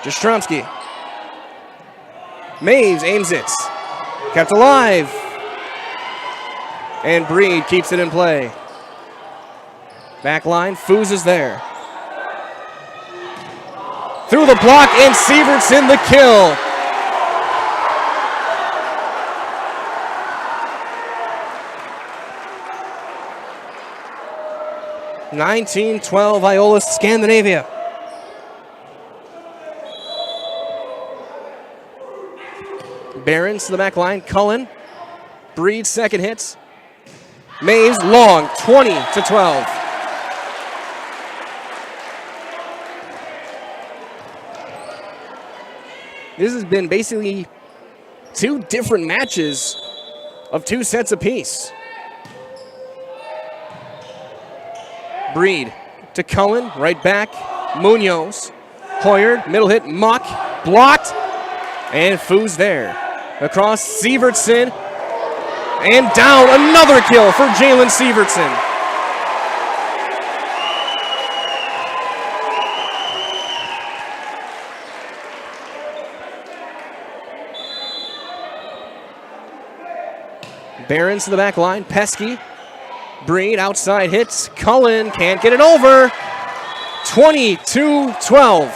Jastrzomski. Maves aims it. Kept alive. And Breed keeps it in play. Back line, Foos is there. Through the block, and Sievertson the kill. (19-12) Iola-Scandinavia. Behrens to the back line. Cullen. Breed second hits. Maves long, 20-12. This has been basically 2 different matches of 2 sets apiece. Breed to Cullen, right back. Munoz. Hoyard, middle hit, Mock, blocked. And Foos there. Across Sievertson. And down, another kill for Jalen Sievertson. Behrens to the back line, Pesky. Breed outside hits, Cullen can't get it over. 22-12.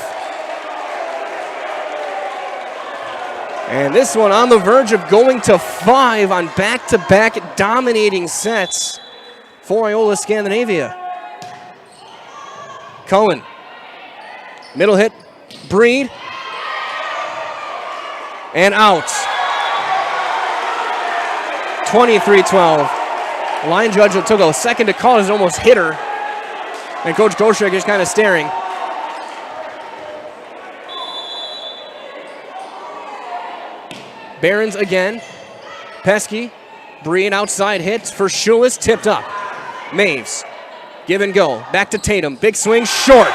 And this one on the verge of going to 5 on back-to-back dominating sets for Iola-Scandinavia. Cullen, middle hit, Breed, and out. 23-12. Line judge took a second to call it, almost hit her. And Coach Goshek is kind of staring. Behrens again. Pesky. Breed outside hits for Schulis, tipped up. Maves. Give and go. Back to Tatum. Big swing, short.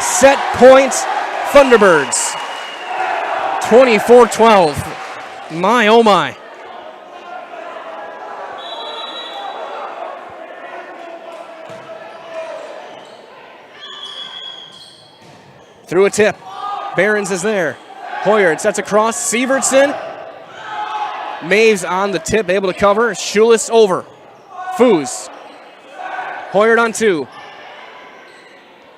Set points, Thunderbirds. 24-12. My, oh my. Through a tip. Behrens is there. Hoyard sets across. Sievertson. Maves on the tip, able to cover. Schulis over. Foos. Hoyard on 2.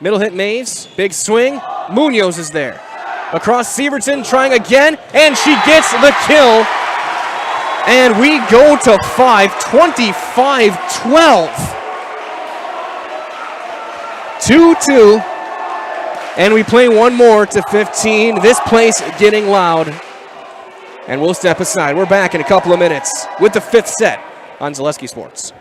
Middle hit Maves. Big swing. Munoz is there. Across Sievertson, trying again, and she gets the kill. And we go to 5, 25-12. 2-2. And we play one more to 15. This place getting loud. And we'll step aside. We're back in a couple of minutes with the fifth set on Zaleski Sports.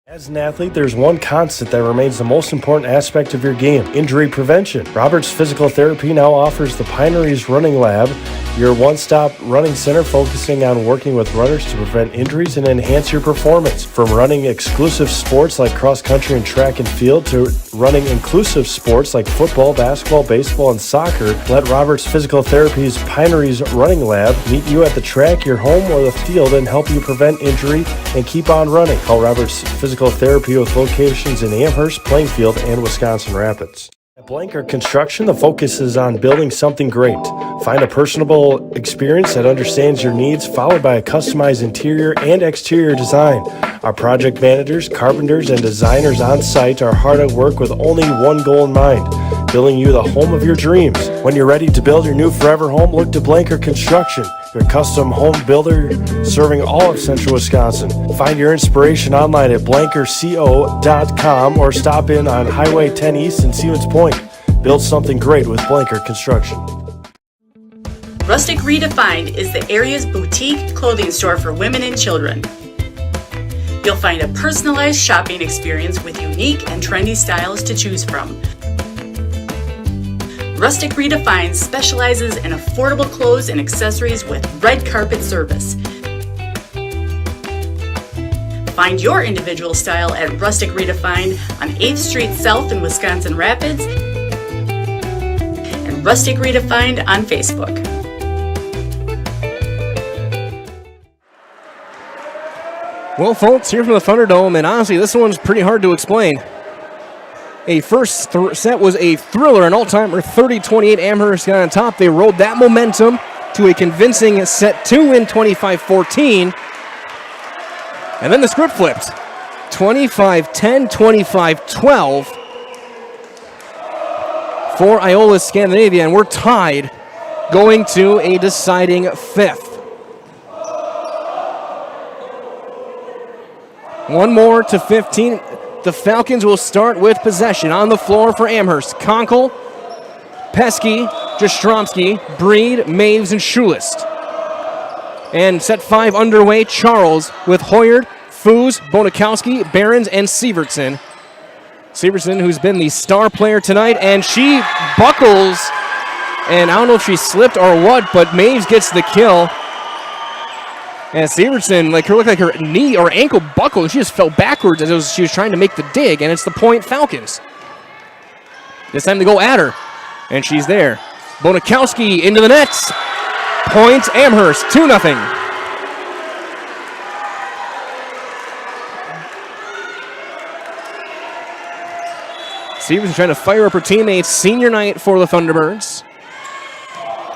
As an athlete, there's one constant that remains the most important aspect of your game: injury prevention. Roberts Physical Therapy now offers the Pineries Running Lab, your one-stop running center focusing on working with runners to prevent injuries and enhance your performance. From running exclusive sports like cross-country and track and field to running inclusive sports like football, basketball, baseball, and soccer, let Roberts Physical Therapy's Pineries Running Lab meet you at the track, your home, or the field and help you prevent injury and keep on running. Call Roberts Physical Therapy with locations in Amherst, Plainfield, and Wisconsin Rapids. At Blanker Construction, the focus is on building something great. Find a personable experience that understands your needs, followed by a customized interior and exterior design. Our project managers, carpenters, and designers on site are hard at work with only one goal in mind: building you the home of your dreams. When you're ready to build your new forever home, look to Blanker Construction, your custom home builder serving all of central Wisconsin. Find your inspiration online at blankerco.com or stop in on Highway 10 East in Stevens Point. Build something great with Blanker Construction. Rustic Redefined is the area's boutique clothing store for women and children. You'll find a personalized shopping experience with unique and trendy styles to choose from. Rustic Redefined specializes in affordable clothes and accessories with red carpet service. Find your individual style at Rustic Redefined on 8th Street South in Wisconsin Rapids and Rustic Redefined on Facebook. Well, folks, here from the Thunderdome, and honestly, this one's pretty hard to explain. A first set was a thriller, an all-timer, 30-28. Amherst got on top. They rode that momentum to a convincing set 2 in 25-14. And then the script flipped. 25-10, 25-12 for Iola-Scandinavia, and we're tied going to a deciding fifth. One more to 15. The Falcons will start with possession on the floor for Amherst. Conkle, Pesky, Jastrzomski, Breed, Maves, and Schulist. And set 5 underway, Charles with Hoyard, Foos, Bonikowski, Behrens, and Sievertson. Sievertson, who's been the star player tonight, and she buckles, and I don't know if she slipped or what, but Maves gets the kill. And Sievertson, looked like her knee or ankle buckled, and she just fell backwards as she was trying to make the dig, and it's the point Falcons. This time they go at her, and she's there. Bonikowski into the nets. Point Amherst, 2-0. Sievertson trying to fire up her teammates. Senior night for the Thunderbirds.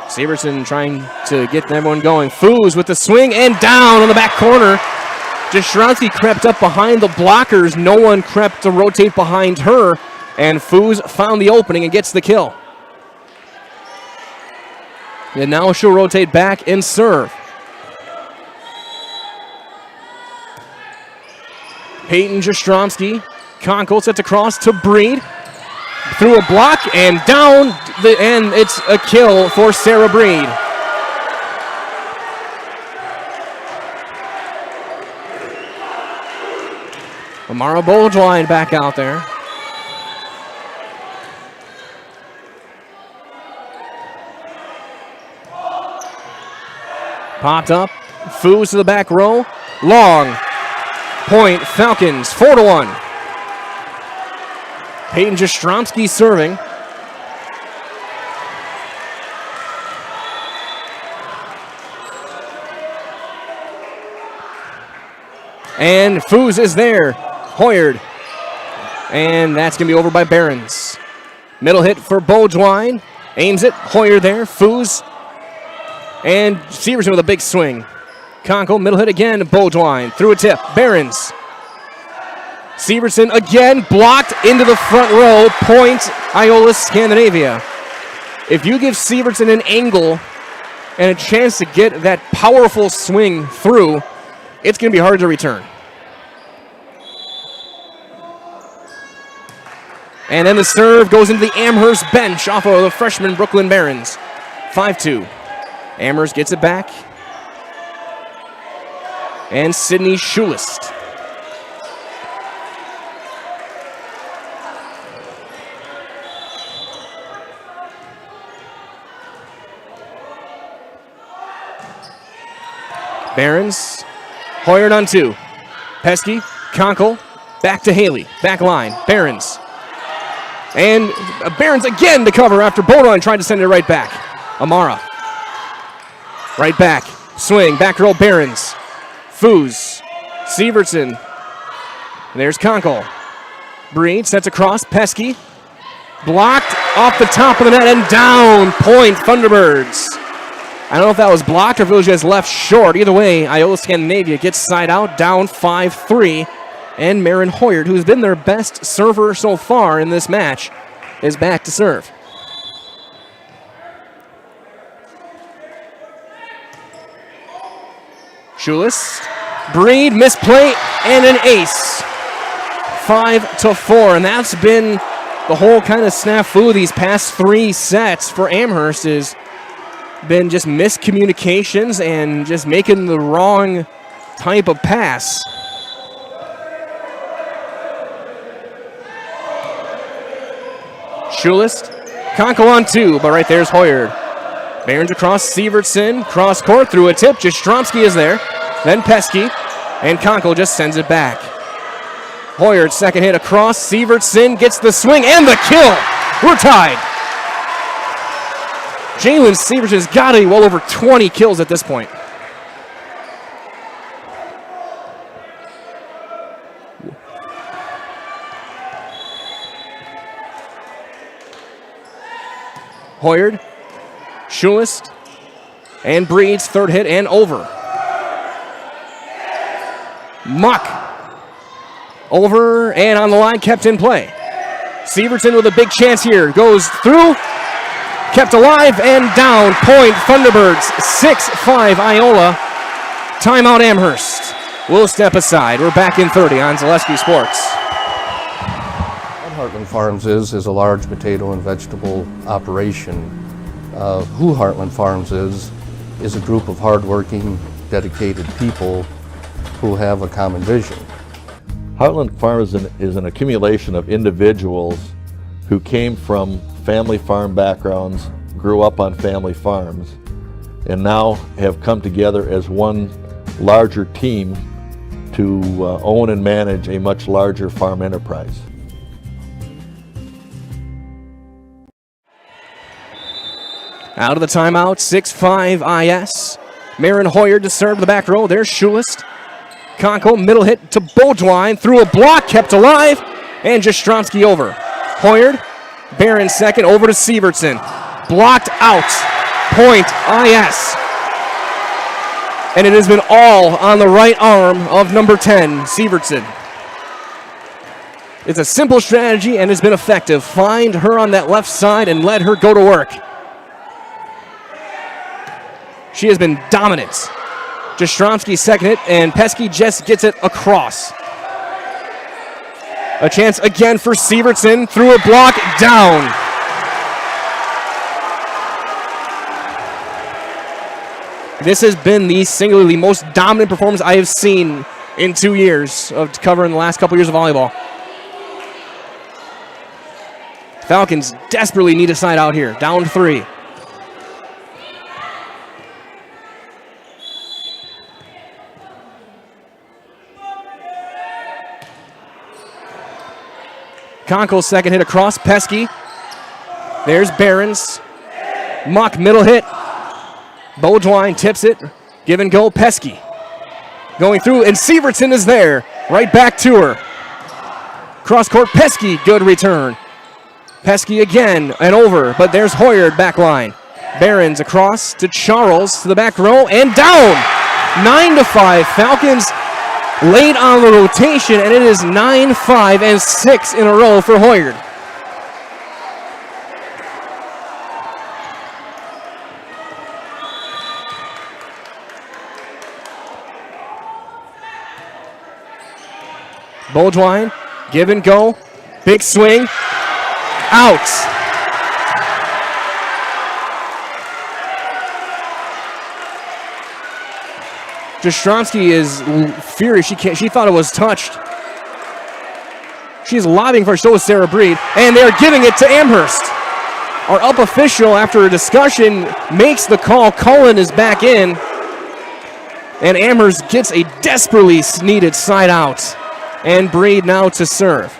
Sievertson trying to get everyone going. Foos with the swing and down on the back corner. Jastrzomski crept up behind the blockers. No one crept to rotate behind her. And Foos found the opening and gets the kill. And now she'll rotate back and serve. Peyton Jastrzomski. Conkle sets across to Breed. Through a block and down, and it's a kill for Sarah Breed. Amara Boldwine back out there. Popped up, Foos to the back row, long, point Falcons, 4-1. Peyton Jastrzomski serving. And Foos is there. Hoyard And that's going to be over by Behrens. Middle hit for Beaudoin. Aims it. Hoyer there. Foos. And Severson with a big swing. Conkle, middle hit again. Beaudoin through a tip. Behrens. Severson again, blocked into the front row. Point, Iola-Scandinavia. If you give Severson an angle and a chance to get that powerful swing through, it's going to be hard to return. And then the serve goes into the Amherst bench off of the freshman Brooklyn Behrens. 5-2. Amherst gets it back. And Sydney Schulist. Behrens, Hoyer on 2. Pesky, Conkle, back to Haley, back line, Behrens. And Behrens again to cover after Beaudoin tried to send it right back. Amara, right back, swing, back row Behrens. Foos, Severson, there's Conkle. Breed sets across, Pesky, blocked off the top of the net and down, point Thunderbirds. I don't know if that was blocked or if it was just left short. Either way, Iola-Scandinavia gets side out, down 5-3. And Marin Hoyard, who's been their best server so far in this match, is back to serve. Schulist, Breed, misplay, and an ace. 5-4, and that's been the whole kind of snafu these past 3 sets for Amherst is been just miscommunications and just making the wrong type of pass. Schulist, Conkle on 2, but right there's Hoyard. Behrens across Severson, cross court through a tip. Jastrzomski is there. Then Pesky, and Conkle just sends it back. Hoyard, second hit across. Severson gets the swing and the kill. We're tied. Jalen Severson's got to be well over 20 kills at this point. Hoyard, Schulist, and Breed's third hit and over. Muck over and on the line, kept in play. Severson with a big chance here, goes through, kept alive and down. Point Thunderbirds, 6-5 Iola. Timeout Amherst. We'll step aside. We're back in 30 on Zaleski Sports. Heartland Farms is a large potato and vegetable operation. Who Heartland Farms is a group of hardworking, dedicated people who have a common vision. Heartland Farms is an accumulation of individuals who came from family farm backgrounds, grew up on family farms, and now have come together as one larger team to own and manage a much larger farm enterprise. Out of the timeout, 6-5 IS. Marin Hoyard to serve the back row. There's Schulist. Conkle, middle hit to Beaudoin. Through a block, kept alive. And Jastrzomski over. Hoyard, Behrens second, over to Severson. Blocked out. Point IS. And it has been all on the right arm of number 10, Severson. It's a simple strategy and has been effective. Find her on that left side and let her go to work. She has been dominant. Jastrzomski's second hit, and Pesky just gets it across. A chance again for Severson, through a block, down. This has been the singularly most dominant performance I have seen in 2 years of covering the last couple years of volleyball. Falcons desperately need a side out here, down 3. Conkle's second hit across, Pesky. There's Behrens. Muck, middle hit. Beaudoin tips it. Give and go, Pesky. Going through, and Severson is there. Right back to her. Cross-court, Pesky, good return. Pesky again and over, but there's Hoyard back line. Behrens across to Charles to the back row and down. 9-5. Falcons late on the rotation, and it is 9-5 and 6 in a row for Hoyard. Beaudoin, give and go. Big swing. Out. Jastrzomski is furious. She thought it was touched. She's lobbying for it. So is Sarah Breed. And they're giving it to Amherst. Our up official, after a discussion, makes the call. Cullen is back in. And Amherst gets a desperately needed side out. And Breed now to serve.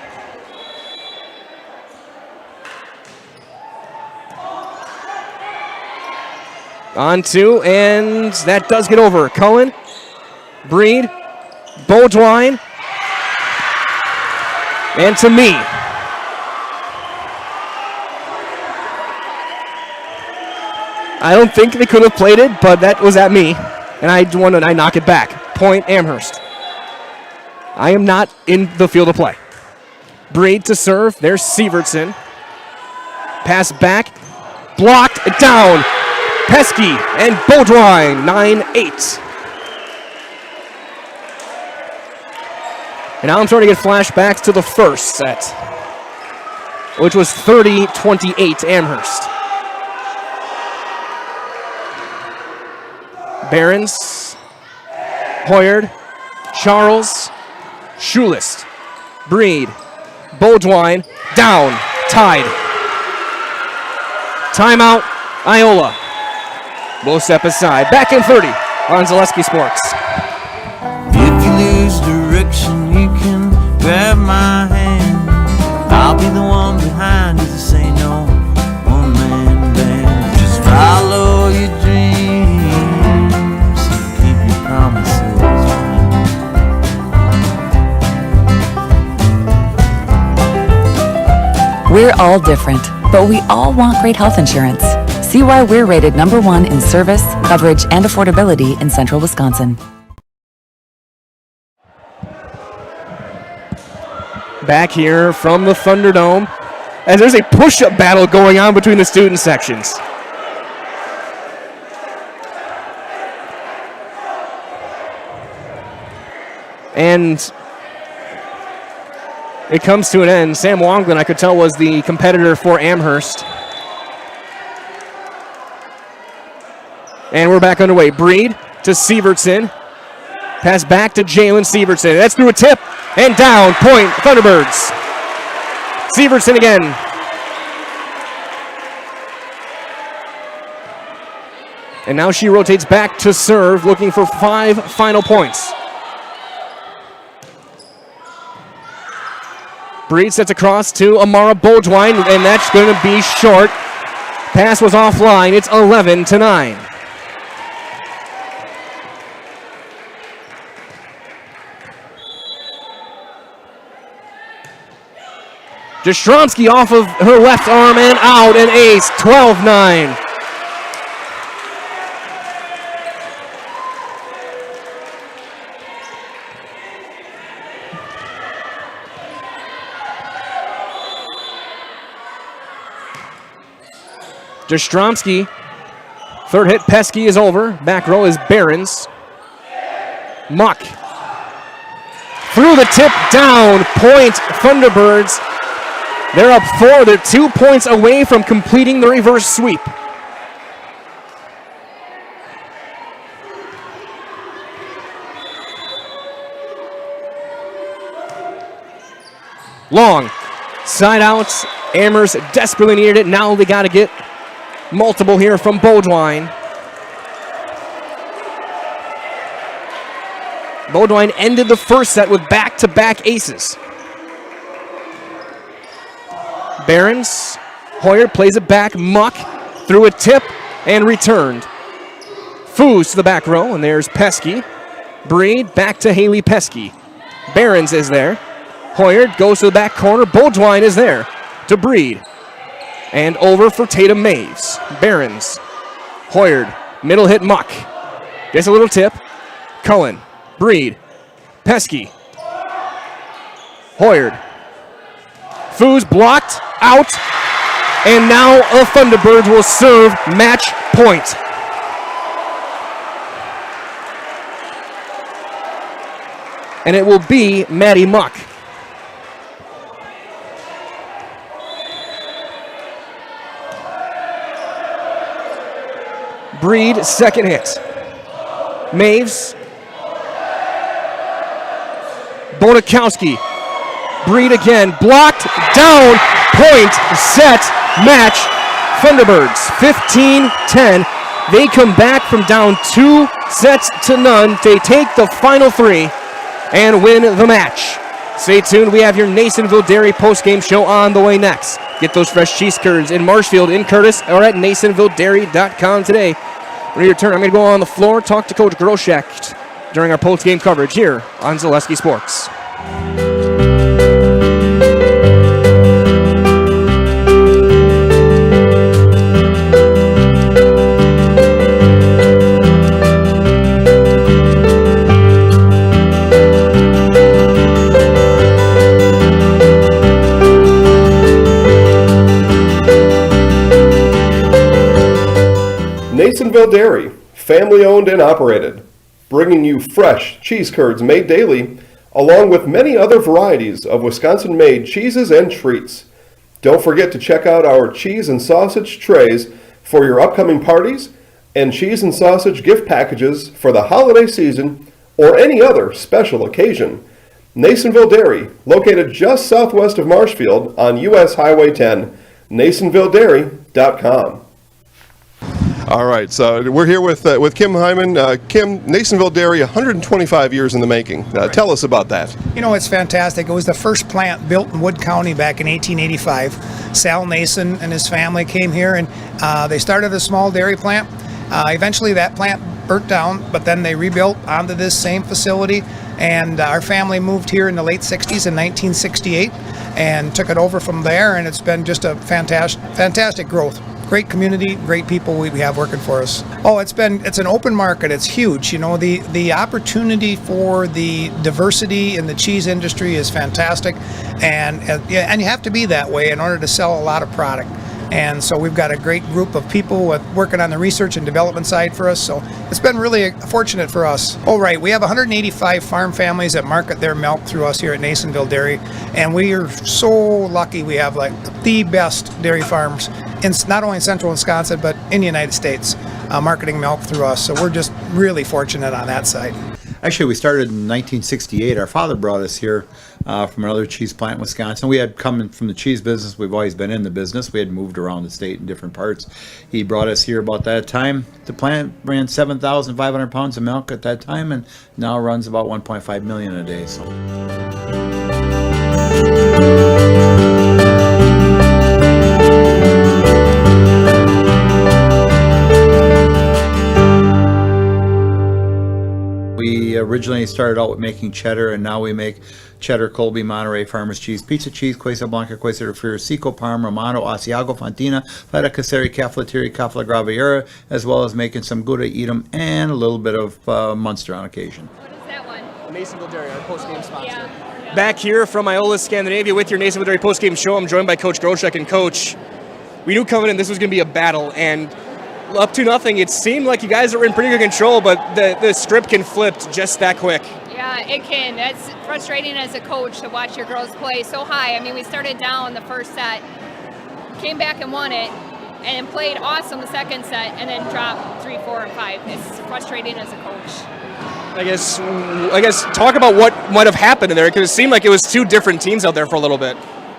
On two, and that does get over. Cullen, Breed, Beaudoin, and to me. I don't think they could have played it, but that was at me, and I knock it back. Point Amherst. I am not in the field of play. Breed to serve. There's Sievertson. Pass back. Blocked. Down. Pesky and Beaudoin. 9-8. And now I'm starting to get flashbacks to the first set, which was 30-28 Amherst. Behrens, Hoyard, Charles, Schulist, Breed, Beaudoin, down, tied. Timeout, Iola. We'll step aside. Back in 30 on Zaleski Sports. If you lose direction, you can grab my hand. I'll be the one behind you to say no. One man band. Just follow your dreams. Keep your promises. We're all different, but we all want great health insurance. See why we're rated #1 in service, coverage, and affordability in Central Wisconsin. Back here from the Thunderdome, as there's a push-up battle going on between the student sections. And it comes to an end. Sam Wonglin, I could tell, was the competitor for Amherst. And we're back underway. Breed to Sievertson. Pass back to Jalen Sievertson. That's through a tip and down. Point Thunderbirds. Sievertson again. And now she rotates back to serve, looking for 5 final points. Breed sets across to Amara Beaudoin, and that's going to be short. Pass was offline. It's 11-9. Jastrzomski off of her left arm and out, and ace, 12-9. Jastrzomski, third hit, Pesky is over. Back row is Behrens. Muck. Through the tip, down, point Thunderbirds. They're up 4. They're 2 points away from completing the reverse sweep. Long. Side outs. Amherst desperately needed it. Now they got to get multiple here from Beaudoin. Beaudoin ended the first set with back-to-back aces. Behrens, Hoyard plays it back, Muck through a tip and returned. Foos to the back row, and there's Pesky. Breed back to Haley Pesky. Behrens is there. Hoyard goes to the back corner. Beaudoin is there to Breed. And over for Tatum Maves. Barons. Hoyard. Middle hit Muck. Gets a little tip. Cullen. Breed. Pesky. Hoyard. Foos blocked. Out. And now the Thunderbirds will serve match point. And it will be Maddie Muck. Breed, second hit. Maves. Bonakowski. Breed again. Blocked. Down. Point. Set. Match. Thunderbirds 15-10. They come back from down 2-0. They take the final 3 and win the match. Stay tuned. We have your Nasonville Dairy postgame show on the way next. Get those fresh cheese curds in Marshfield, in Curtis, or at NasonvilleDairy.com today. When you return, I'm going to go on the floor, talk to Coach Groshek during our postgame coverage here on Zaleski Sports. Nasonville Dairy, family owned and operated, bringing you fresh cheese curds made daily, along with many other varieties of Wisconsin-made cheeses and treats. Don't forget to check out our cheese and sausage trays for your upcoming parties and cheese and sausage gift packages for the holiday season or any other special occasion. Nasonville Dairy, located just southwest of Marshfield on US Highway 10, NasonvilleDairy.com. All right, so we're here with Kim Hyman. Kim, Nasonville Dairy, 125 years in the making. Tell us about that. You know, it's fantastic. It was the first plant built in Wood County back in 1885. Sal Nason and his family came here, and they started a small dairy plant. Eventually that plant burnt down, but then they rebuilt onto this same facility, and our family moved here in the late 60s in 1968 and took it over from there, and it's been just a fantastic growth. Great community, great people we have working for us. Oh, it's an open market. It's huge. You know, the opportunity for the diversity in the cheese industry is fantastic, and you have to be that way in order to sell a lot of product. And so we've got a great group of people working on the research and development side for us. So it's been really fortunate for us. Oh, right. We have 185 farm families that market their milk through us here at Nasonville Dairy. And we are so lucky we have like the best dairy farms in not only in central Wisconsin, but in the United States, marketing milk through us. So we're just really fortunate on that side. Actually, we started in 1968. Our father brought us here from another cheese plant in Wisconsin. We had come from the cheese business. We've always been in the business. We had moved around the state in different parts. He brought us here about that time. The plant ran 7,500 pounds of milk at that time, and now runs about 1.5 million a day. So. We originally started out with making cheddar, and now we make cheddar, Colby, Monterey, Farmers Cheese, Pizza Cheese, Quesa Blanca, Quesa de Friar, Seco, Parma, Romano, Asiago, Fontina, Feta Caseri, Cafflettieri, Cafla Graviera, as well as making some Gouda Edam and a little bit of Munster on occasion. What is that one? Nasonville Dairy, our post-game sponsor. Back here from Iola-Scandinavia with your Nasonville Dairy post-game show. I'm joined by Coach Groshek. And Coach, we knew coming in this was going to be a battle, and up to nothing, it seemed like you guys are in pretty good control, but the script can flip just that quick. Yeah, it can. That's frustrating as a coach to watch your girls play so high. I mean, we started down the first set, came back and won it, and played awesome the second set, and then dropped 3, 4, and 5. It's frustrating as a coach. I guess talk about what might have happened in there, because it seemed like it was two different teams out there for a little bit.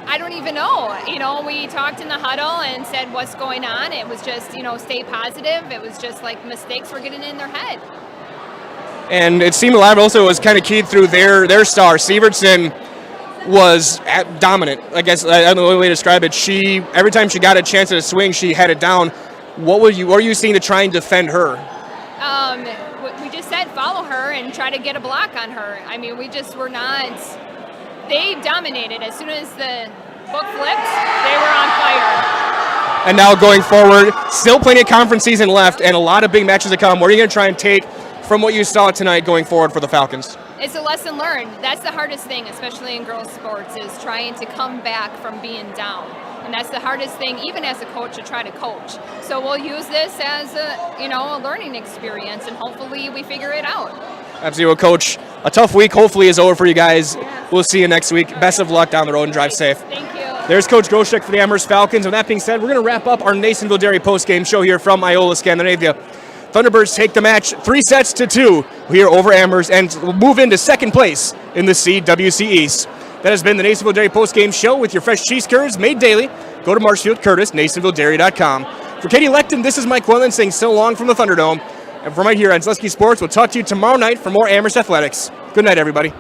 I don't even know. You know, we talked in the huddle and said what's going on. It was just, stay positive. It was just like mistakes were getting in their head. And it seemed Live also was kind of keyed through their star. Sievertson was dominant. I guess I don't know the way to describe it. Every time she got a chance at a swing, she had it down. What were you seeing to try and defend her? We just said follow her and try to get a block on her. I mean, we just were not. they dominated. As soon as the book flipped, they were on fire. And now going forward, still plenty of conference season left and a lot of big matches to come. What are you going to try and take from what you saw tonight going forward for the Falcons? It's a lesson learned. That's the hardest thing, especially in girls sports, is trying to come back from being down. And that's the hardest thing, even as a coach, to try to coach. So we'll use this as a learning experience, and hopefully we figure it out. Absolutely. Well, Coach, a tough week hopefully is over for you guys. We'll see you next week. Best of luck down the road and drive safe. Thank you. There's Coach Groshek for the Amherst Falcons. And that being said, we're going to wrap up our Nasonville Dairy postgame show here from Iola-Scandinavia. Thunderbirds take the match 3-2 here over Amherst and will move into second place in the CWC East. That has been the Nasonville Dairy postgame show with your fresh cheese curds made daily. Go to Marshfield Curtis, NasonvilleDairy.com. For Katie Leckton, this is Mike Wellen saying so long from the Thunderdome. And from right here on Zaleski Sports, we'll talk to you tomorrow night for more Amherst Athletics. Good night, everybody.